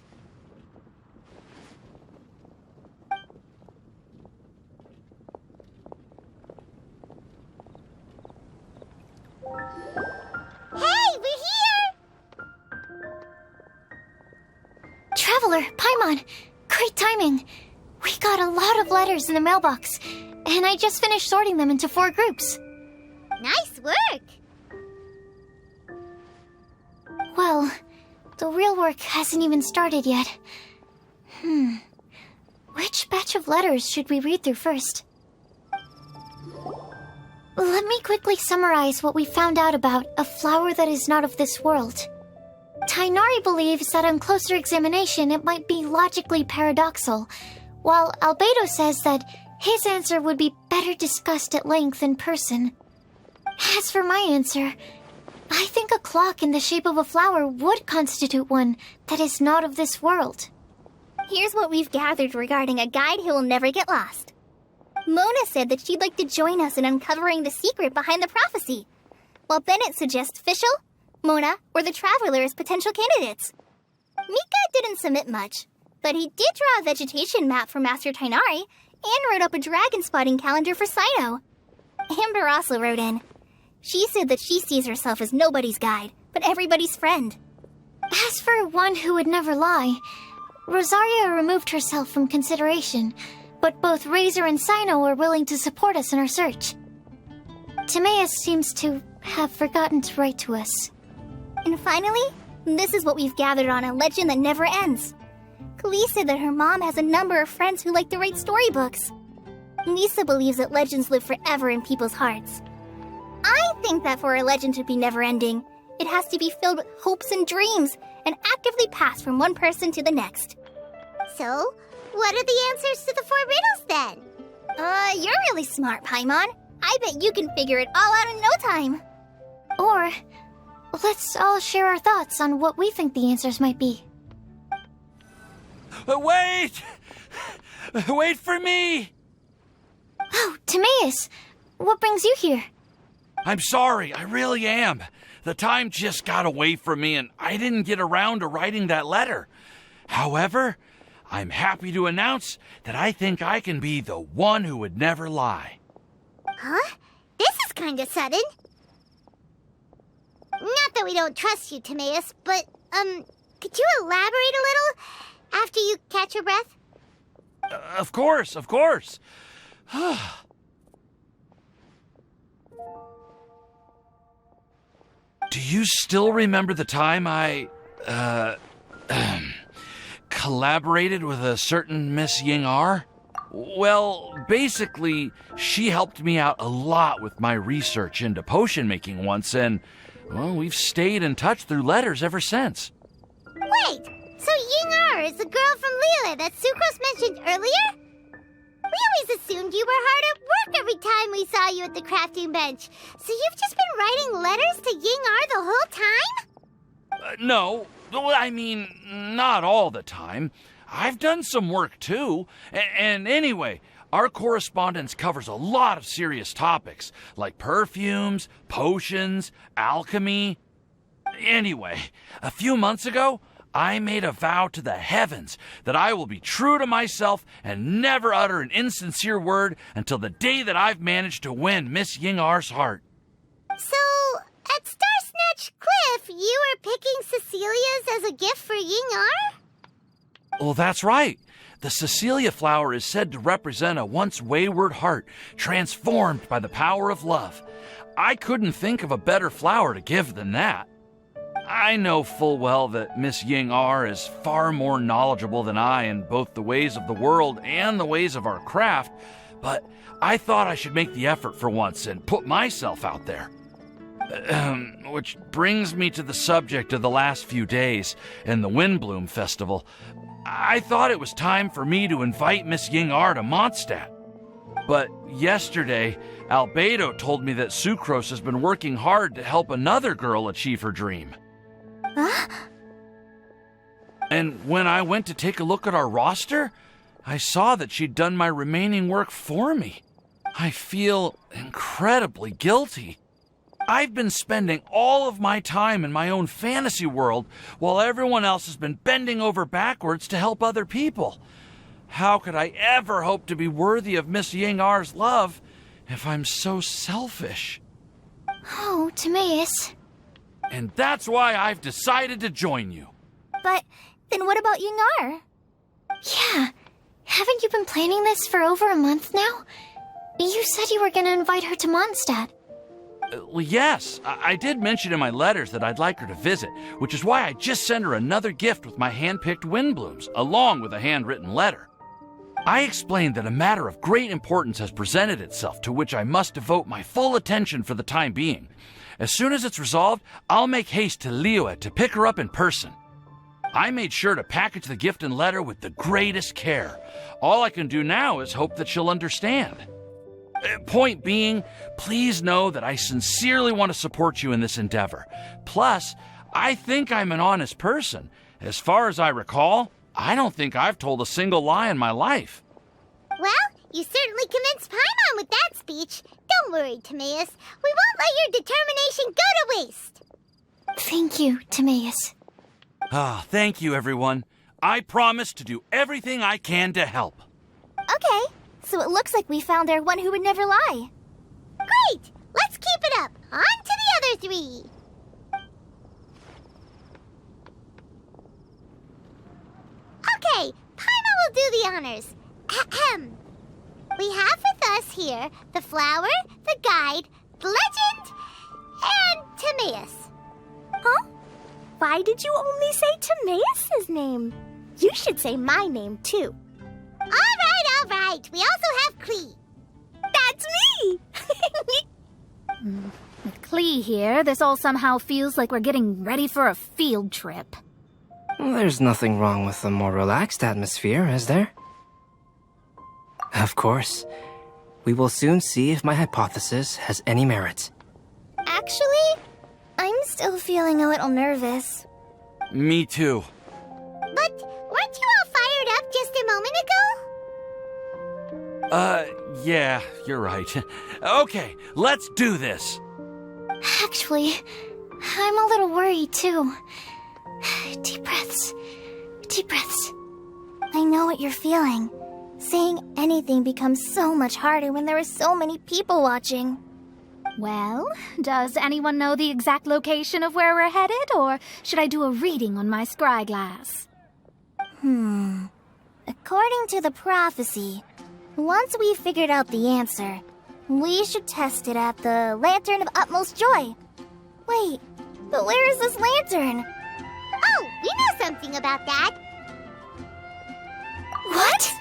Hey, we're here! Traveler, Paimon! Great timing! We got a lot of letters in the mailbox, and I just finished sorting them into 4 groups. Nice work! Well, the real work hasn't even started yet. Which batch of letters should we read through first? Let me quickly summarize what we found out about a flower that is not of this world. Tainari believes that on closer examination it might be logically paradoxal, while Albedo says that his answer would be better discussed at length in person. As for my answer, I think a clock in the shape of a flower would constitute one that is not of this world. Here's what we've gathered regarding a guide who will never get lost. Mona said that she'd like to join us in uncovering the secret behind the prophecy, while Bennett suggests Fischl, Mona, or the Traveler as potential candidates. Mika didn't submit much, but he did draw a vegetation map for Master Tainari and wrote up a dragon spotting calendar for Sino. Amber also wrote in. She said that she sees herself as nobody's guide, but everybody's friend. As for one who would never lie, Rosaria removed herself from consideration, but both Razor and Sino are willing to support us in our search. Timaeus seems to have forgotten to write to us. And finally, this is what we've gathered on a legend that never ends. Klee said that her mom has a number of friends who like to write storybooks. Lisa believes that legends live forever in people's hearts. I think that for a legend to be never-ending, it has to be filled with hopes and dreams and actively passed from one person to the next. So, what are the answers to the 4 riddles then? You're really smart, Paimon. I bet you can figure it all out in no time. Or, let's all share our thoughts on what we think the answers might be. Wait! Wait for me! Oh, Timaeus! What brings you here? I'm sorry, I really am. The time just got away from me and I didn't get around to writing that letter. However, I'm happy to announce that I think I can be the one who would never lie. Huh? This is kinda sudden. Not that we don't trust you, Timaeus, but, could you elaborate a little after you catch your breath? Of course. Do you still remember the time I, collaborated with a certain Miss Ying-ar? Well, basically, she helped me out a lot with my research into potion making once, and, well, we've stayed in touch through letters ever since. Wait, so Ying-ar is the girl from Liyue that Sucrose mentioned earlier? We always assumed you were hard at work every time we saw you at the crafting bench. So you've just been writing letters to Ying-ar the whole time? No, I mean, not all the time. I've done some work too. And anyway, our correspondence covers a lot of serious topics, like perfumes, potions, alchemy. Anyway, a few months ago, I made a vow to the heavens that I will be true to myself and never utter an insincere word until the day that I've managed to win Miss Ying-ar's heart. So, at Star Snatch Cliff, you were picking Cecilia's as a gift for Ying-ar? Well, that's right. The Cecilia flower is said to represent a once wayward heart transformed by the power of love. I couldn't think of a better flower to give than that. I know full well that Miss Ying-ar is far more knowledgeable than I in both the ways of the world and the ways of our craft, but I thought I should make the effort for once and put myself out there. Which brings me to the subject of the last few days and the Windblume Festival. I thought it was time for me to invite Miss Ying-ar to Mondstadt. But yesterday, Albedo told me that Sucrose has been working hard to help another girl achieve her dream. Huh? And when I went to take a look at our roster, I saw that she'd done my remaining work for me. I feel incredibly guilty. I've been spending all of my time in my own fantasy world while everyone else has been bending over backwards to help other people. How could I ever hope to be worthy of Miss Ying-ar's love if I'm so selfish? Oh, Timaeus. And that's why I've decided to join you. But then what about Ying-ar? Yeah, Haven't you been planning this for over a month now? You said you were gonna invite her to Mondstadt. Well, yes, I did mention in my letters that I'd like her to visit, which is why I just sent her another gift with my hand-picked windblooms, along with a handwritten letter. I explained that a matter of great importance has presented itself to which I must devote my full attention for the time being. As soon as it's resolved, I'll make haste to Liyue to pick her up in person. I made sure to package the gift and letter with the greatest care. All I can do now is hope that she'll understand. Point being, please know that I sincerely want to support you in this endeavor. Plus, I think I'm an honest person. As far as I recall, I don't think I've told a single lie in my life. Well, you certainly convinced Paimon with that speech. Don't worry, Timaeus. We won't let your determination go to waste. Thank you, Timaeus. Thank you, everyone. I promise to do everything I can to help. Okay, so it looks like we found our one who would never lie. Great! Let's keep it up. On to the other three. Okay, Paimon will do the honors. Ahem. We have with us here the flower, the guide, the legend, and Timaeus. Huh? Why did you only say Timaeus' name? You should say my name, too. All right. We also have Klee. That's me! With Klee here, this all somehow feels like we're getting ready for a field trip. There's nothing wrong with a more relaxed atmosphere, is there? Of course. We will soon see if my hypothesis has any merit. Actually, I'm still feeling a little nervous. Me too. But weren't you all fired up just a moment ago? Yeah, you're right. Okay, let's do this. Actually, I'm a little worried too. Deep breaths. Deep breaths. I know what you're feeling. Saying anything becomes so much harder when there are so many people watching. Well, does anyone know the exact location of where we're headed, or should I do a reading on my scry glass? According to the prophecy, once we figured out the answer, we should test it at the Lantern of Utmost Joy. Wait, but where is this lantern? Oh, we know something about that. What?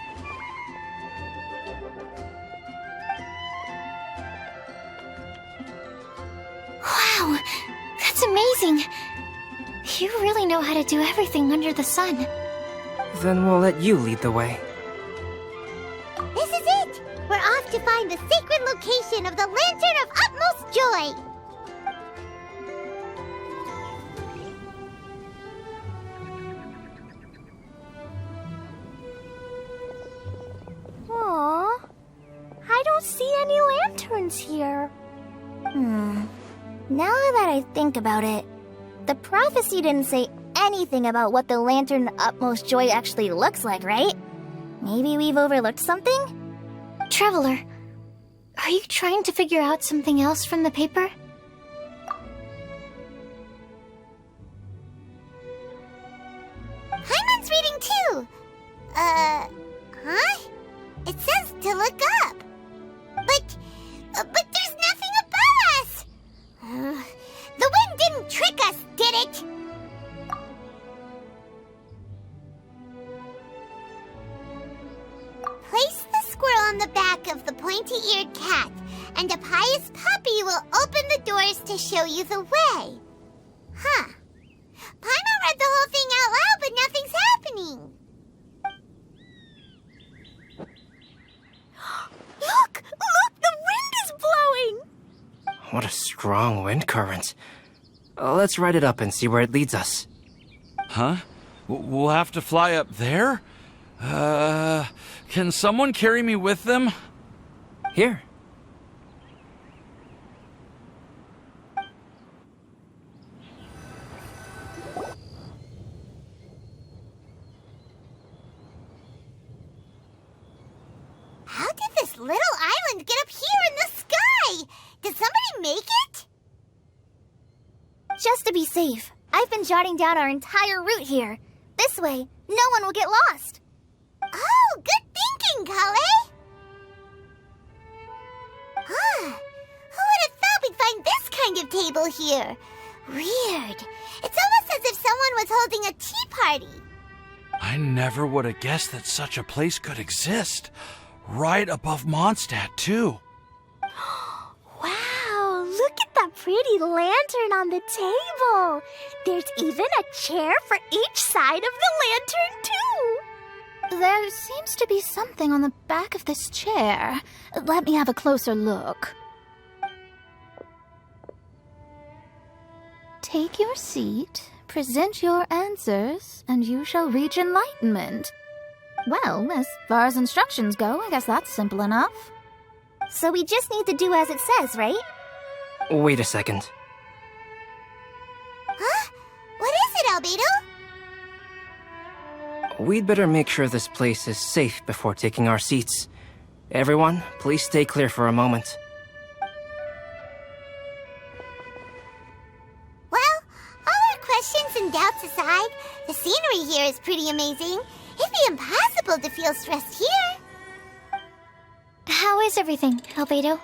Wow, that's amazing. You really know how to do everything under the sun. Then we'll let you lead the way. This is it! We're off to find the sacred location of the Lantern of Utmost Joy! Aww, I don't see any lanterns here. Now that I think about it, the prophecy didn't say anything about what the Lantern of Utmost Joy actually looks like, right? Maybe we've overlooked something? Traveler, are you trying to figure out something else from the paper? Paimon's reading too! Huh? It says to look up. But there's nothing above us! The wind didn't trick us, did it? Place the squirrel on the back of the pointy-eared cat, and a pious puppy will open the doors to show you the way. Huh. Paimon read the whole thing out loud, but nothing's happening. Look! The wind is blowing! What a strong wind current. Let's write it up and see where it leads us. Huh? We'll have to fly up there? Can someone carry me with them? Here. How did this little island get up here in the sky? Did somebody make it? Just to be safe, I've been jotting down our entire route here. This way, no one will get lost. Oh, good morning, Kale! Huh. Who would have thought we'd find this kind of table here? Weird. It's almost as if someone was holding a tea party. I never would have guessed that such a place could exist. Right above Mondstadt, too. Wow, look at that pretty lantern on the table. There's even a chair for each side of the lantern, too. There seems to be something on the back of this chair. Let me have a closer look. Take your seat, present your answers, and you shall reach enlightenment. Well, as far as instructions go, I guess that's simple enough. So we just need to do as it says, right? Wait a second. Huh? What is it, Albedo? We'd better make sure this place is safe before taking our seats. Everyone, please stay clear for a moment. Well, all our questions and doubts aside, the scenery here is pretty amazing. It'd be impossible to feel stressed here. How is everything, Albedo?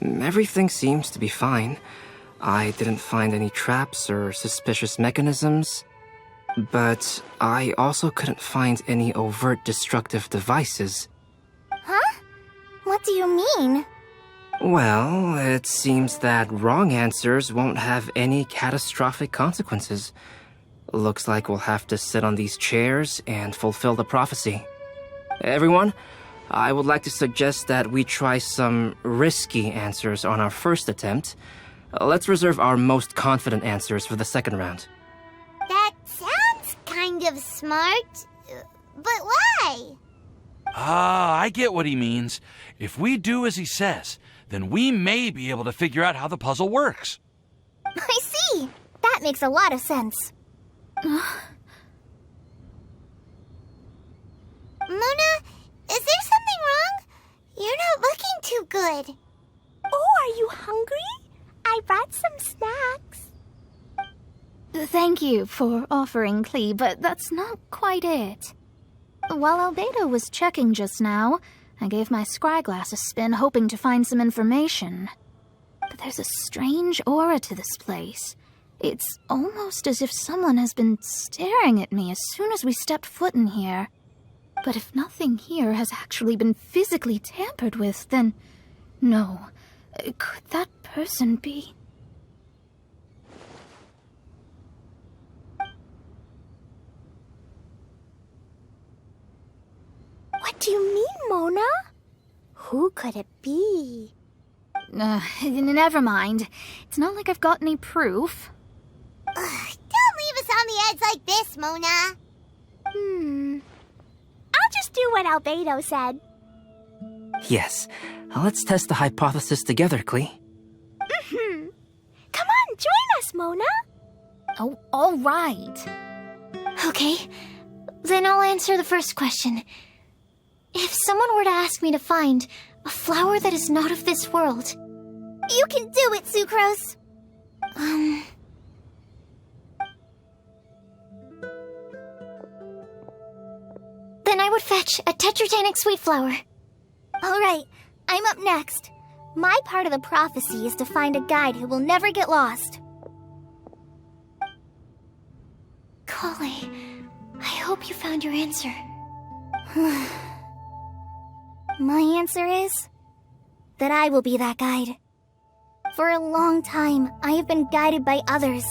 Everything seems to be fine. I didn't find any traps or suspicious mechanisms. But I also couldn't find any overt destructive devices. Huh? What do you mean? Well, it seems that wrong answers won't have any catastrophic consequences. Looks like we'll have to sit on these chairs and fulfill the prophecy. Everyone, I would like to suggest that we try some risky answers on our first attempt. Let's reserve our most confident answers for the second round. That sounds kind of smart. But why? I get what he means. If we do as he says, then we may be able to figure out how the puzzle works. I see. That makes a lot of sense. Mona, is there something wrong? You're not looking too good. Oh, are you hungry? I brought some snacks. Thank you for offering, Klee, but that's not quite it. While Albedo was checking just now, I gave my scryglass a spin hoping to find some information. But there's a strange aura to this place. It's almost as if someone has been staring at me as soon as we stepped foot in here. But if nothing here has actually been physically tampered with, then no. Could that person be? What do you mean, Mona? Who could it be? Never mind. It's not like I've got any proof. Don't leave us on the edge like this, Mona. I'll just do what Albedo said. Yes, let's test the hypothesis together, Klee. Come on, join us, Mona. Oh, all right. Okay, then I'll answer the first question. If someone were to ask me to find a flower that is not of this world... You can do it, Sucrose! Then I would fetch a tetratanic sweet flower. Alright, I'm up next. My part of the prophecy is to find a guide who will never get lost. Kale, I hope you found your answer. My answer is that I will be that guide. For a long time, I have been guided by others.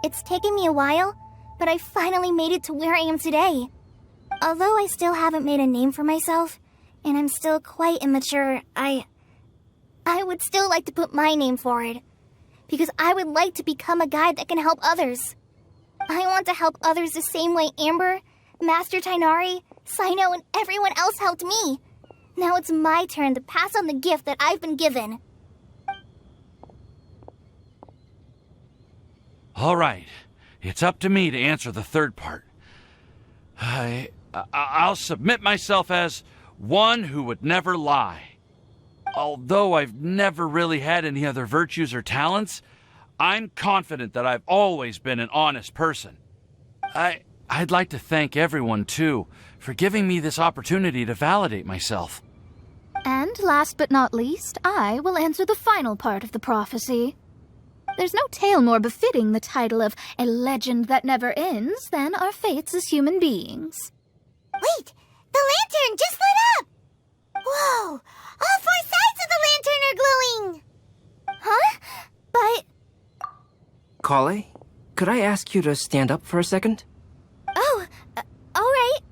It's taken me a while, but I finally made it to where I am today. Although I still haven't made a name for myself, and I'm still quite immature, I would still like to put my name forward. Because I would like to become a guide that can help others. I want to help others the same way Amber, Master Tainari, Sino, and everyone else helped me. Now it's my turn to pass on the gift that I've been given. All right, it's up to me to answer the third part. I'll submit myself as one who would never lie. Although I've never really had any other virtues or talents, I'm confident that I've always been an honest person. I'd like to thank everyone, too, for giving me this opportunity to validate myself. And last but not least, I will answer the final part of the prophecy. There's no tale more befitting the title of a legend that never ends than our fates as human beings. Wait! The lantern just lit up! Whoa! All 4 sides of the lantern are glowing! Huh? But... Kale, could I ask you to stand up for a second? Oh, alright.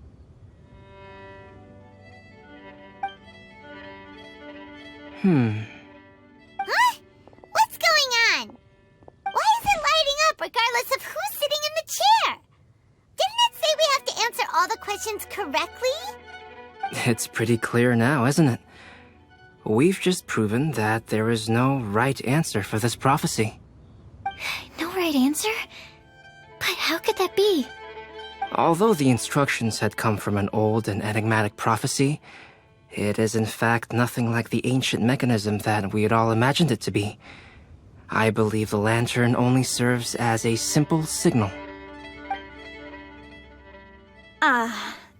Huh? What's going on? Why is it lighting up regardless of who's sitting in the chair? Didn't it say we have to answer all the questions correctly? It's pretty clear now, isn't it? We've just proven that there is no right answer for this prophecy. No right answer? But how could that be? Although the instructions had come from an old and enigmatic prophecy, it is in fact nothing like the ancient mechanism that we had all imagined it to be. I believe the lantern only serves as a simple signal.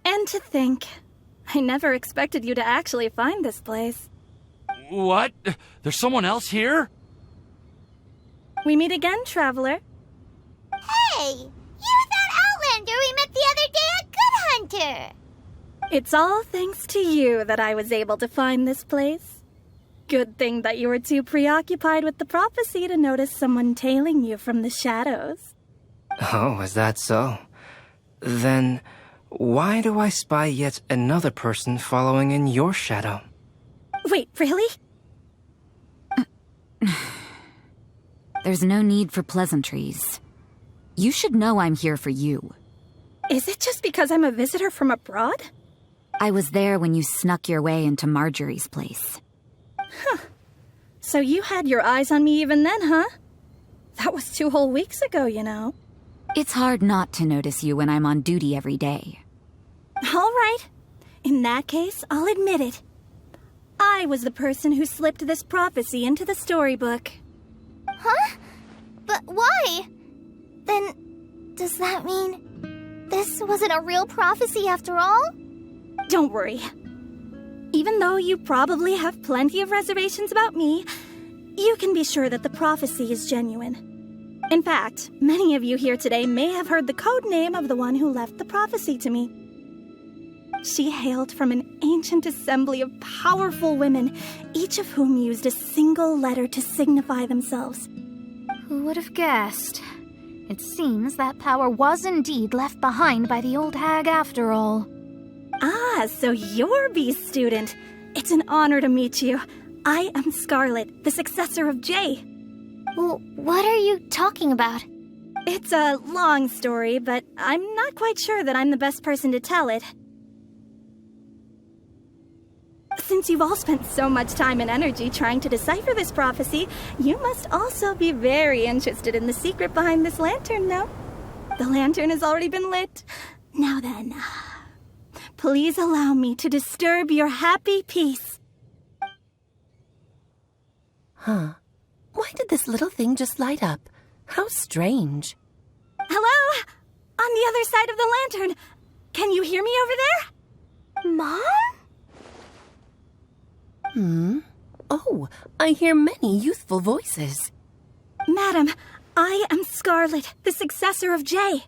And to think, I never expected you to actually find this place. What? There's someone else here? We meet again, traveler. Hey! You're that Outlander we met the other day at Good Hunter! It's all thanks to you that I was able to find this place. Good thing that you were too preoccupied with the prophecy to notice someone tailing you from the shadows. Oh, is that so? Then, why do I spy yet another person following in your shadow? Wait, really? There's no need for pleasantries. You should know I'm here for you. Is it just because I'm a visitor from abroad? I was there when you snuck your way into Marjorie's place. Huh. So you had your eyes on me even then, huh? That was 2 whole weeks ago, you know. It's hard not to notice you when I'm on duty every day. All right. In that case, I'll admit it. I was the person who slipped this prophecy into the storybook. Huh? But why? Then, does that mean this wasn't a real prophecy after all? Don't worry. Even though you probably have plenty of reservations about me, you can be sure that the prophecy is genuine. In fact, many of you here today may have heard the code name of the one who left the prophecy to me. She hailed from an ancient assembly of powerful women, each of whom used a single letter to signify themselves. Who would have guessed? It seems that power was indeed left behind by the old hag after all. Ah, so you're B's student. It's an honor to meet you. I am Scarlet, the successor of Jay. Well, what are you talking about? It's a long story, but I'm not quite sure that I'm the best person to tell it. Since you've all spent so much time and energy trying to decipher this prophecy, you must also be very interested in the secret behind this lantern, no? The lantern has already been lit. Now then, please allow me to disturb your happy peace. Huh. Why did this little thing just light up? How strange. Hello? On the other side of the lantern. Can you hear me over there? Mom? Oh, I hear many youthful voices. Madam, I am Scarlet, the successor of Jay.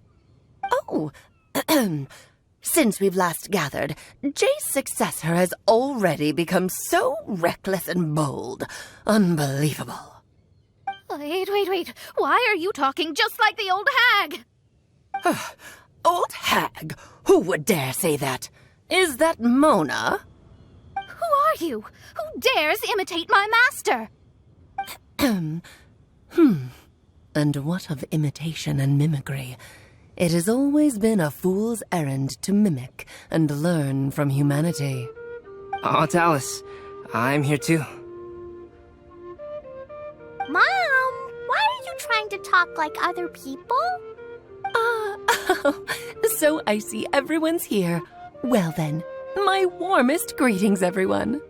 Oh, since we've last gathered, Jay's successor has already become so reckless and bold. Unbelievable. Wait. Why are you talking just like the old hag? Old hag? Who would dare say that? Is that Mona? Who are you? Who dares imitate my master? And what of imitation and mimicry? It has always been a fool's errand to mimic and learn from humanity. Aunt Alice, I'm here too. Mom, why are you trying to talk like other people? So I see everyone's here. Well then, my warmest greetings, everyone.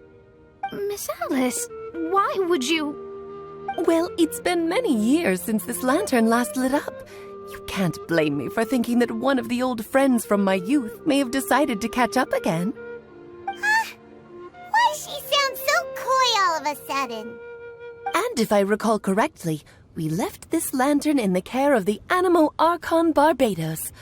Miss Alice, why would you... Well, it's been many years since this lantern last lit up. You can't blame me for thinking that one of the old friends from my youth may have decided to catch up again. Why does she sound so coy all of a sudden? And if I recall correctly, we left this lantern in the care of the Animo Archon Barbados.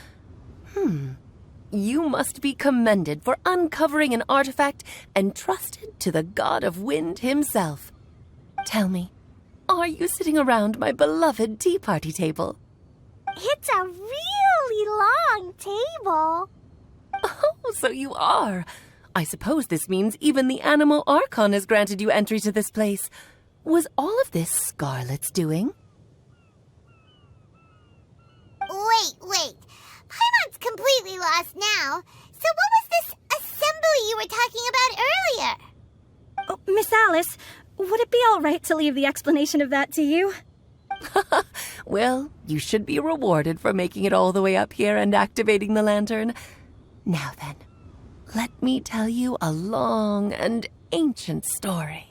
You must be commended for uncovering an artifact entrusted to the god of wind himself. Tell me, are you sitting around my beloved tea party table? It's a really long table. Oh, so you are. I suppose this means even the Animo Archon has granted you entry to this place. Was all of this Scarlet's doing? Wait. Paimon's completely lost now. So what was this assembly you were talking about earlier? Oh, Miss Alice, would it be all right to leave the explanation of that to you? Well, you should be rewarded for making it all the way up here and activating the lantern. Now then, let me tell you a long and ancient story.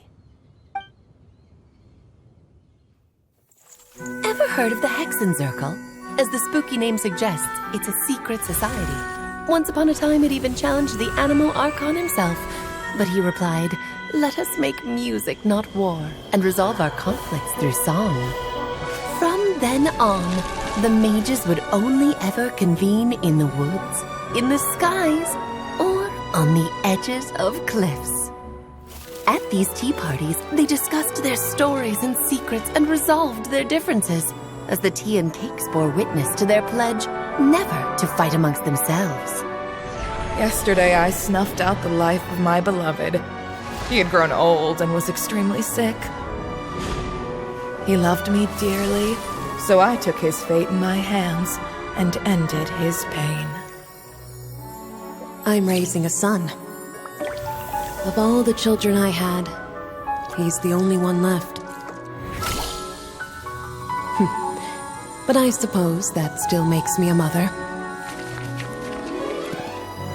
Ever heard of the Hexenzirkel? As the spooky name suggests, it's a secret society. Once upon a time, it even challenged the Animo Archon himself. But he replied, "Let us make music, not war, and resolve our conflicts through song." From then on, the mages would only ever convene in the woods, in the skies, or on the edges of cliffs. At these tea parties, they discussed their stories and secrets and resolved their differences, as the tea and cakes bore witness to their pledge never to fight amongst themselves. Yesterday I snuffed out the life of my beloved. He had grown old and was extremely sick. He loved me dearly, so I took his fate in my hands and ended his pain. I'm raising a son. Of all the children I had, he's the only one left. But I suppose that still makes me a mother.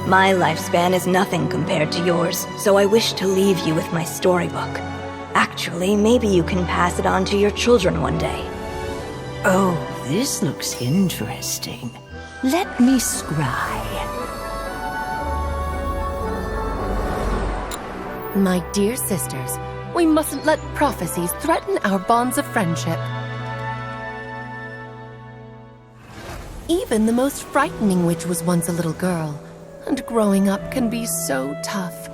My lifespan is nothing compared to yours, so I wish to leave you with my storybook. Actually, maybe you can pass it on to your children one day. Oh, this looks interesting. Let me scry. My dear sisters, we mustn't let prophecies threaten our bonds of friendship. Even the most frightening witch was once a little girl, and growing up can be so tough.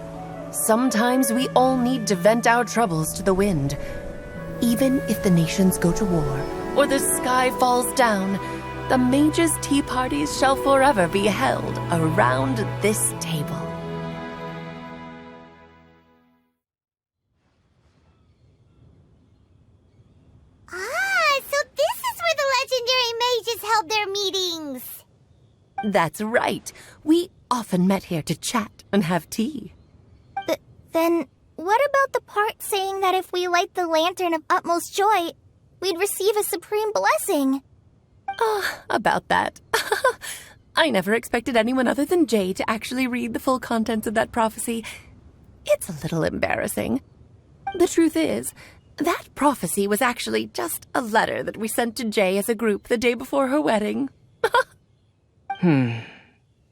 Sometimes we all need to vent our troubles to the wind. Even if the nations go to war, or the sky falls down, the mages' tea parties shall forever be held around this table. So this is where the legendary mages held their meetings. That's right. We often met here to chat and have tea. Then what about the part saying that if we light the lantern of utmost joy, we'd receive a supreme blessing? About that. I never expected anyone other than Jay to actually read the full contents of that prophecy. It's a little embarrassing. The truth is, that prophecy was actually just a letter that we sent to Jay as a group the day before her wedding.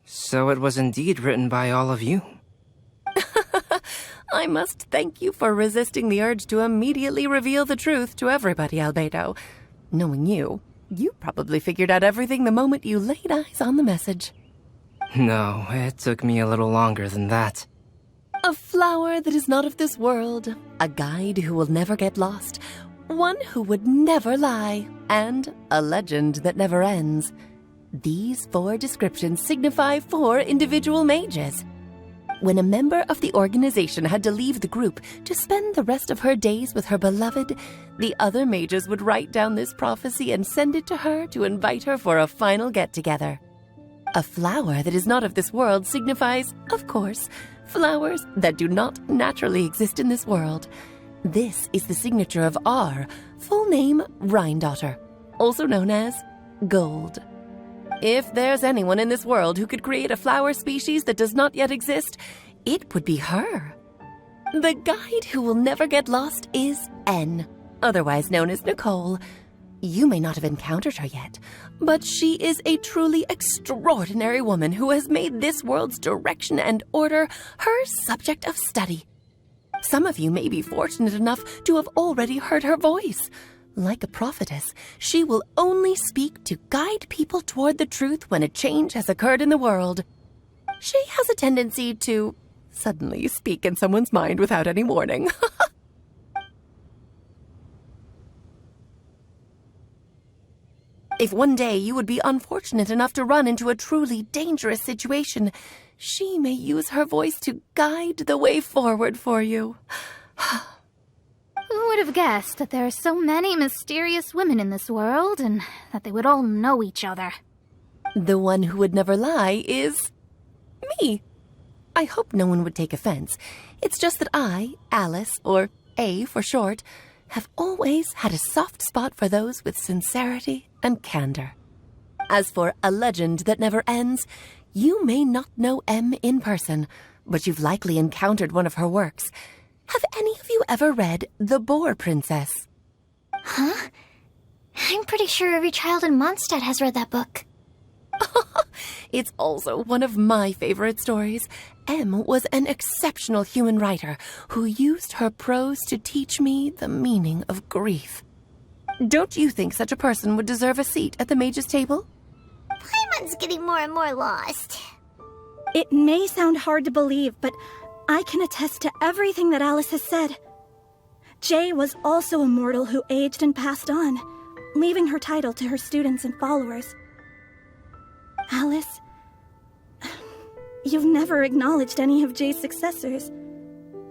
So it was indeed written by all of you. I must thank you for resisting the urge to immediately reveal the truth to everybody, Albedo. Knowing you, you probably figured out everything the moment you laid eyes on the message. No, it took me a little longer than that. A flower that is not of this world, a guide who will never get lost, one who would never lie, and a legend that never ends. These 4 descriptions signify 4 individual mages. When a member of the organization had to leave the group to spend the rest of her days with her beloved, the other mages would write down this prophecy and send it to her to invite her for a final get-together. A flower that is not of this world signifies, of course, flowers that do not naturally exist in this world. This is the signature of our full name, Rhindaughter, also known as Gold. If there's anyone in this world who could create a flower species that does not yet exist, it would be her. The guide who will never get lost is N, otherwise known as Nicole. You may not have encountered her yet, but she is a truly extraordinary woman who has made this world's direction and order her subject of study. Some of you may be fortunate enough to have already heard her voice. Like a prophetess, she will only speak to guide people toward the truth when a change has occurred in the world. She has a tendency to suddenly speak in someone's mind without any warning. If one day you would be unfortunate enough to run into a truly dangerous situation, she may use her voice to guide the way forward for you. Who would have guessed that there are so many mysterious women in this world, and that they would all know each other? The one who would never lie is me. I hope no one would take offense. It's just that I, Alice, or A for short, have always had a soft spot for those with sincerity and candor. As for a legend that never ends, you may not know M in person, but you've likely encountered one of her works. Have any of you ever read The Boar Princess? Huh? I'm pretty sure every child in Mondstadt has read that book. It's also one of my favorite stories. M was an exceptional human writer who used her prose to teach me the meaning of grief. Don't you think such a person would deserve a seat at the mage's table? Paimon's getting more and more lost. It may sound hard to believe, but I can attest to everything that Alice has said. Jay was also a mortal who aged and passed on, leaving her title to her students and followers. Alice, you've never acknowledged any of Jay's successors.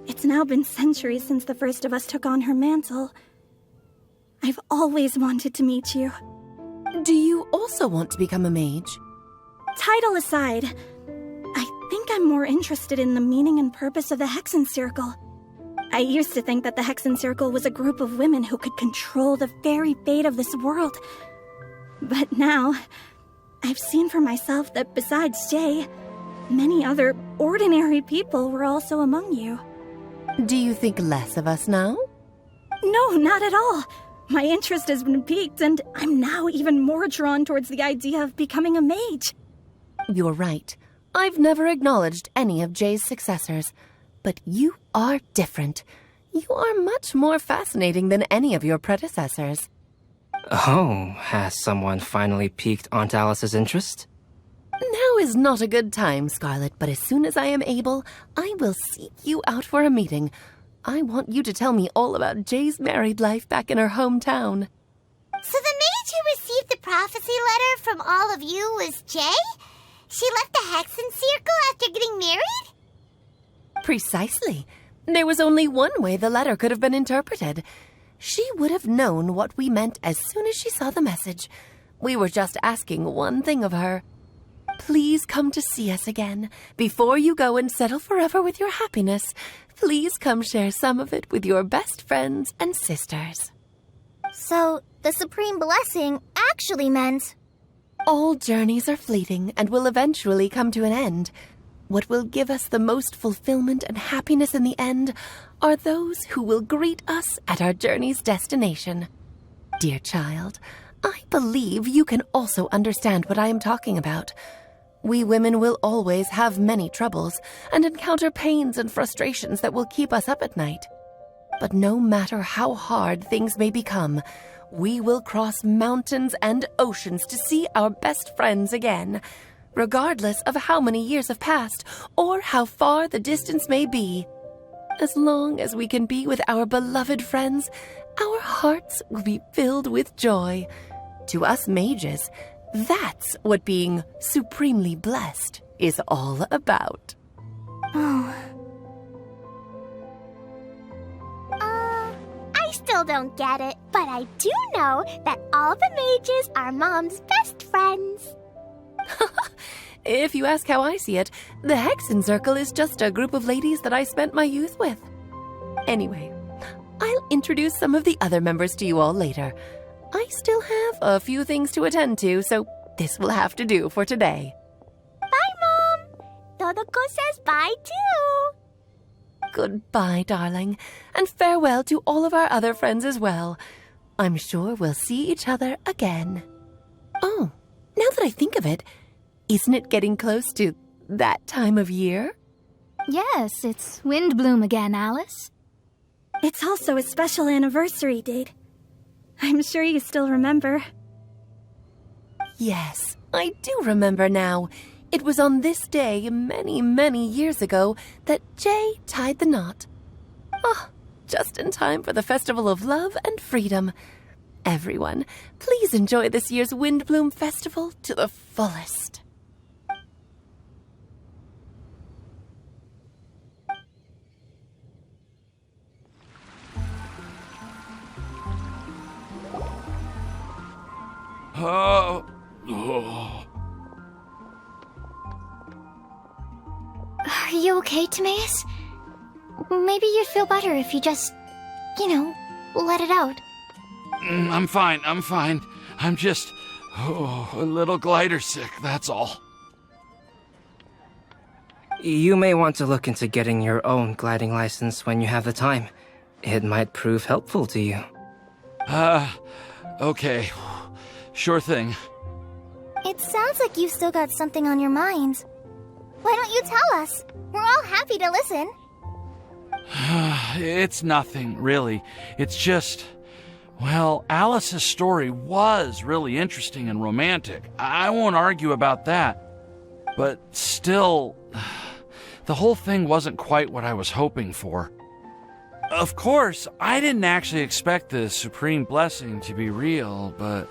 It's now been centuries since the first of us took on her mantle. I've always wanted to meet you. Do you also want to become a mage? Title aside, I think I'm more interested in the meaning and purpose of the Hexen Circle. I used to think that the Hexen Circle was a group of women who could control the very fate of this world. But now, I've seen for myself that besides Jay, many other ordinary people were also among you. Do you think less of us now? No, not at all. My interest has been piqued, and I'm now even more drawn towards the idea of becoming a mage. You're right. I've never acknowledged any of Jay's successors. But you are different. You are much more fascinating than any of your predecessors. Oh, has someone finally piqued Aunt Alice's interest? Now is not a good time, Scarlet, but as soon as I am able, I will seek you out for a meeting. I want you to tell me all about Jay's married life back in her hometown. So the mage who received the prophecy letter from all of you was Jay? She left the Hexen Circle after getting married? Precisely. There was only one way the letter could have been interpreted. She would have known what we meant as soon as she saw the message. We were just asking one thing of her. Please come to see us again. Before you go and settle forever with your happiness, please come share some of it with your best friends and sisters. So, the Supreme Blessing actually meant... All journeys are fleeting and will eventually come to an end. What will give us the most fulfillment and happiness in the end are those who will greet us at our journey's destination. Dear child, I believe you can also understand what I am talking about. We women will always have many troubles and encounter pains and frustrations that will keep us up at night. But no matter how hard things may become, we will cross mountains and oceans to see our best friends again, regardless of how many years have passed or how far the distance may be. As long as we can be with our beloved friends, our hearts will be filled with joy. To us mages, that's what being supremely blessed is all about. Oh. I still don't get it, but I do know that all the mages are Mom's best friends. If you ask how I see it, the Hexen Circle is just a group of ladies that I spent my youth with. Anyway, I'll introduce some of the other members to you all later. I still have a few things to attend to, so this will have to do for today. Bye, Mom! Todoko says bye, too! Goodbye, darling, and farewell to all of our other friends as well. I'm sure we'll see each other again. Oh, now that I think of it, isn't it getting close to that time of year? Yes, it's windblume again, Alice. It's also a special anniversary date. I'm sure you still remember. Yes, I do remember now. It was on this day many, many years ago that Jay tied the knot. Oh, just in time for the Festival of Love and Freedom. Everyone, please enjoy this year's Windblume Festival to the fullest. Oh. Are you okay, Timaeus? Maybe you'd feel better if you just, let it out. I'm fine. I'm just a little glider sick, that's all. You may want to look into getting your own gliding license when you have the time. It might prove helpful to you. Okay. Sure thing. It sounds like you've still got something on your mind. Why don't you tell us? We're all happy to listen. It's nothing, really. It's just... Well, Alice's story was really interesting and romantic. I won't argue about that. But still, the whole thing wasn't quite what I was hoping for. Of course, I didn't actually expect the supreme blessing to be real, but...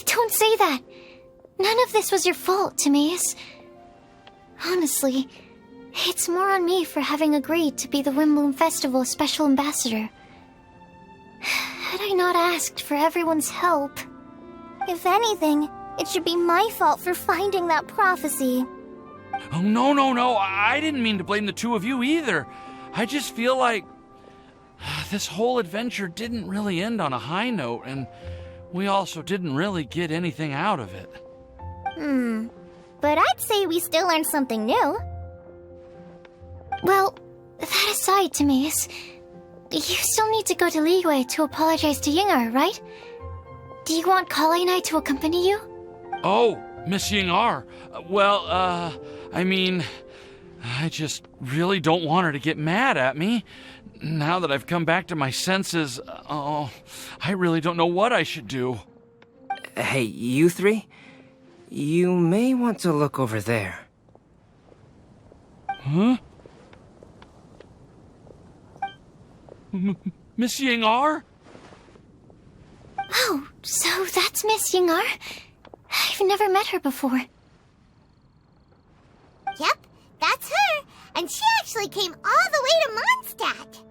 Don't say that. None of this was your fault, Timaeus. Honestly, it's more on me for having agreed to be the Windblume Festival Special Ambassador. Had I not asked for everyone's help... If anything, it should be my fault for finding that prophecy. Oh, no. I didn't mean to blame the two of you either. I just feel like... this whole adventure didn't really end on a high note, and we also didn't really get anything out of it. But I'd say we still learned something new. Well, that aside, Timaeus, you still need to go to Liyue to apologize to Yingar, right? Do you want Kali and I to accompany you? Oh, Miss Yingar. Well, I mean... I just really don't want her to get mad at me. Now that I've come back to my senses, I really don't know what I should do. Hey, you three? You may want to look over there. Huh? Miss Yingar? Oh, so that's Miss Yingar? I've never met her before. Yep, that's her. And she actually came all the way to Mondstadt.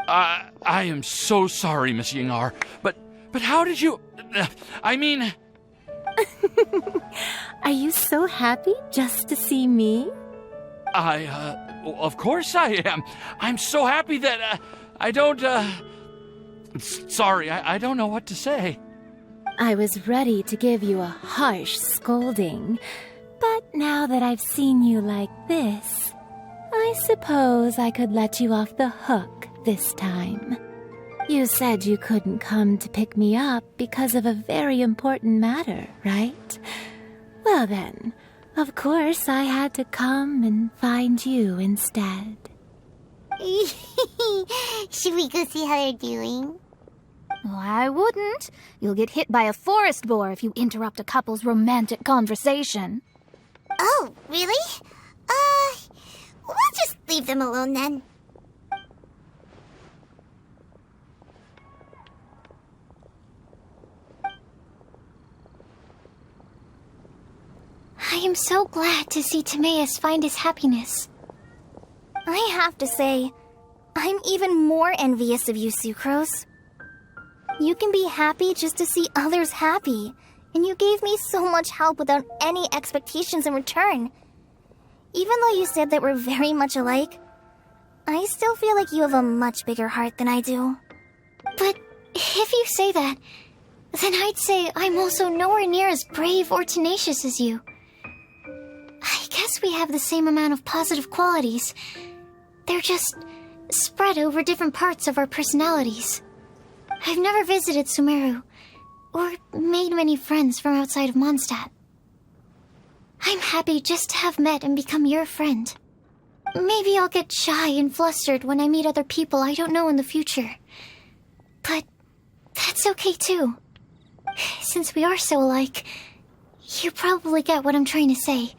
I am so sorry, Miss Yingar. But how did you... I mean... Are you so happy just to see me? Of course I am. I'm so happy that, I don't, Sorry, I don't know what to say. I was ready to give you a harsh scolding, but now that I've seen you like this, I suppose I could let you off the hook this time. You said you couldn't come to pick me up because of a very important matter, right? Well then, of course I had to come and find you instead. Should we go see how they're doing? Oh, I wouldn't. You'll get hit by a forest boar if you interrupt a couple's romantic conversation. Oh, really? We'll just leave them alone then. I am so glad to see Timaeus find his happiness. I have to say, I'm even more envious of you, Sucrose. You can be happy just to see others happy, and you gave me so much help without any expectations in return. Even though you said that we're very much alike, I still feel like you have a much bigger heart than I do. But if you say that, then I'd say I'm also nowhere near as brave or tenacious as you. I guess we have the same amount of positive qualities. They're just spread over different parts of our personalities. I've never visited Sumeru, or made many friends from outside of Mondstadt. I'm happy just to have met and become your friend. Maybe I'll get shy and flustered when I meet other people I don't know in the future. But that's okay too. Since we are so alike, you probably get what I'm trying to say.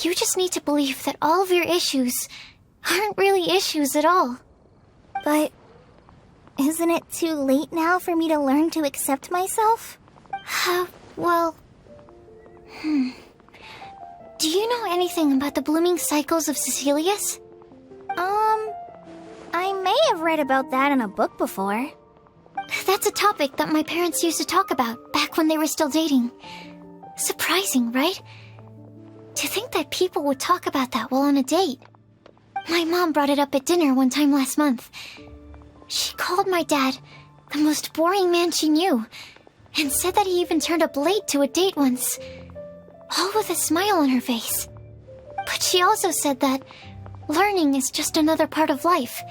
You just need to believe that all of your issues aren't really issues at all. But isn't it too late now for me to learn to accept myself? Well... Do you know anything about the blooming cycles of Cecilius? I may have read about that in a book before. That's a topic that my parents used to talk about back when they were still dating. Surprising, right? To think that people would talk about that while on a date. My mom brought it up at dinner one time last month. She called my dad the most boring man she knew, and said that he even turned up late to a date once, all with a smile on her face. But she also said that learning is just another part of life.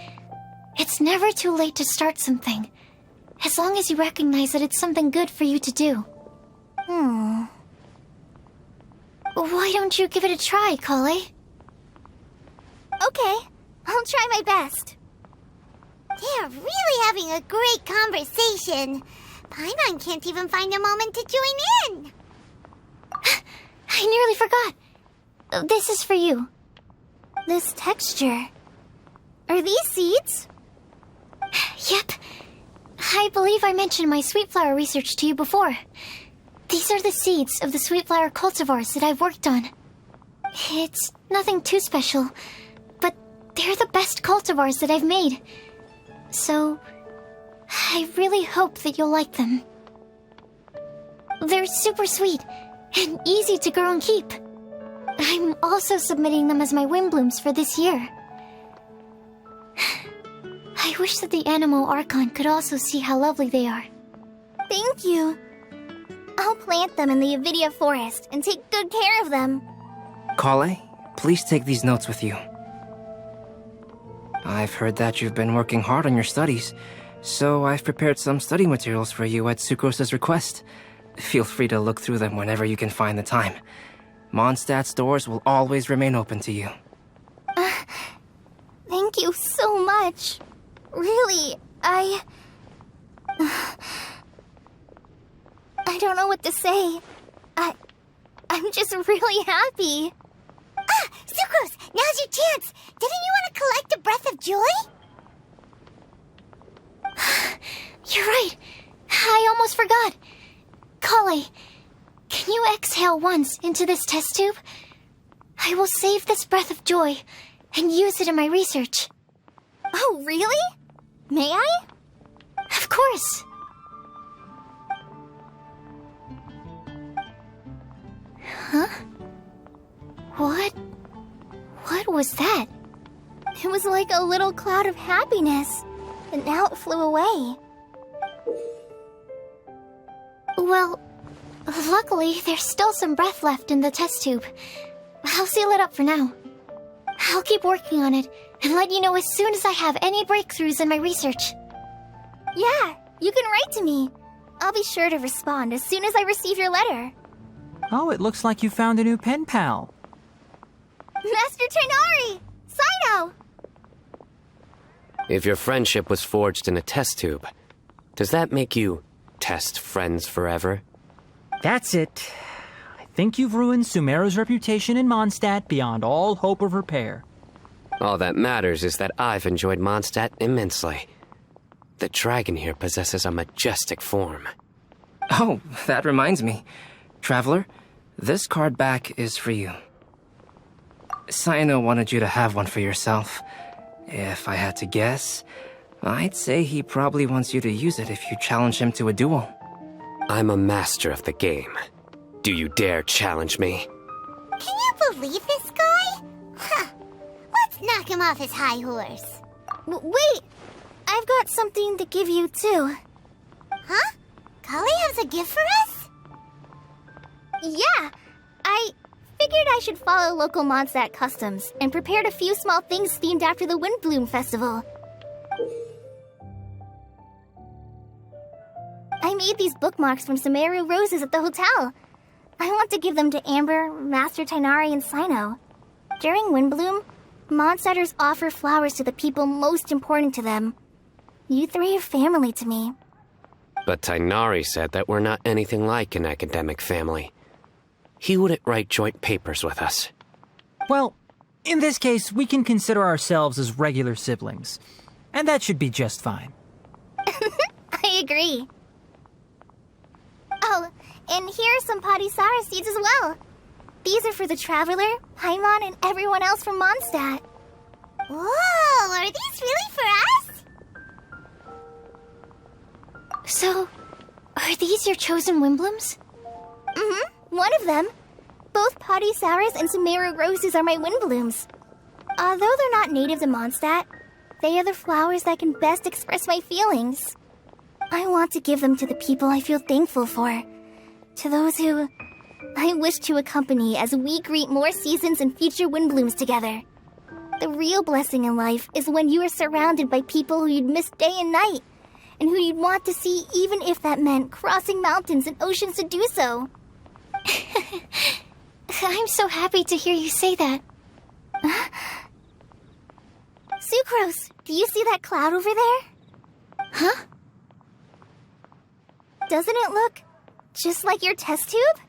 It's never too late to start something, as long as you recognize that it's something good for you to do. Why don't you give it a try, Kale? Okay, I'll try my best. They're really having a great conversation. Paimon can't even find a moment to join in. I nearly forgot. This is for you. This texture. Are these seeds? Yep. I believe I mentioned my sweet flower research to you before. These are the seeds of the sweet flower cultivars that I've worked on. It's nothing too special, but they're the best cultivars that I've made. So, I really hope that you'll like them. They're super sweet and easy to grow and keep. I'm also submitting them as my windblooms for this year. I wish that the Animo Archon could also see how lovely they are. Thank you. I'll plant them in the Avidia forest and take good care of them. Kale, please take these notes with you. I've heard that you've been working hard on your studies, so I've prepared some study materials for you at Sucrose's request. Feel free to look through them whenever you can find the time. Mondstadt's doors will always remain open to you. Thank you so much. Really, I don't know what to say. I'm just really happy. Sucrose, now's your chance. Didn't you want to collect a breath of joy? You're right. I almost forgot. Kale, can you exhale once into this test tube? I will save this breath of joy and use it in my research. Oh, really? May I? Of course. Huh? What was that? It was like a little cloud of happiness, and now it flew away. Well, luckily there's still some breath left in the test tube. I'll seal it up for now. I'll keep working on it and let you know as soon as I have any breakthroughs in my research. Yeah, you can write to me. I'll be sure to respond as soon as I receive your letter. Oh, it looks like you found a new pen pal. Master Tainari! Saito! If your friendship was forged in a test tube, does that make you test friends forever? That's it. I think you've ruined Sumeru's reputation in Mondstadt beyond all hope of repair. All that matters is that I've enjoyed Mondstadt immensely. The dragon here possesses a majestic form. Oh, that reminds me. Traveler, this card back is for you. Saino wanted you to have one for yourself. If I had to guess, I'd say he probably wants you to use it if you challenge him to a duel. I'm a master of the game. Do you dare challenge me? Can you believe this guy? Huh. Let's knock him off his high horse. Wait! I've got something to give you, too. Huh? Kale has a gift for us? Yeah! I figured I should follow local Mondstadt customs and prepared a few small things themed after the Windblume Festival. I made these bookmarks from Sumeru roses at the hotel. I want to give them to Amber, Master Tainari, and Sino. During Windblume, Mondstadters offer flowers to the people most important to them. You three are family to me. But Tainari said that we're not anything like an academic family. He wouldn't write joint papers with us. Well, in this case, we can consider ourselves as regular siblings. And that should be just fine. I agree. Oh, and here are some Padisara seeds as well. These are for the Traveler, Paimon, and everyone else from Mondstadt. Whoa, are these really for us? So, are these your chosen Windblooms? Mm-hmm, one of them. Both Padisaras and Sumeru roses are my Windblooms. Although they're not native to Mondstadt, they are the flowers that can best express my feelings. I want to give them to the people I feel thankful for. To those who I wish to accompany as we greet more seasons and future Windblooms together. The real blessing in life is when you are surrounded by people who you'd miss day and night, and who you'd want to see even if that meant crossing mountains and oceans to do so. I'm so happy to hear you say that. Sucrose, do you see that cloud over there? Huh? Doesn't it look just like your test tube?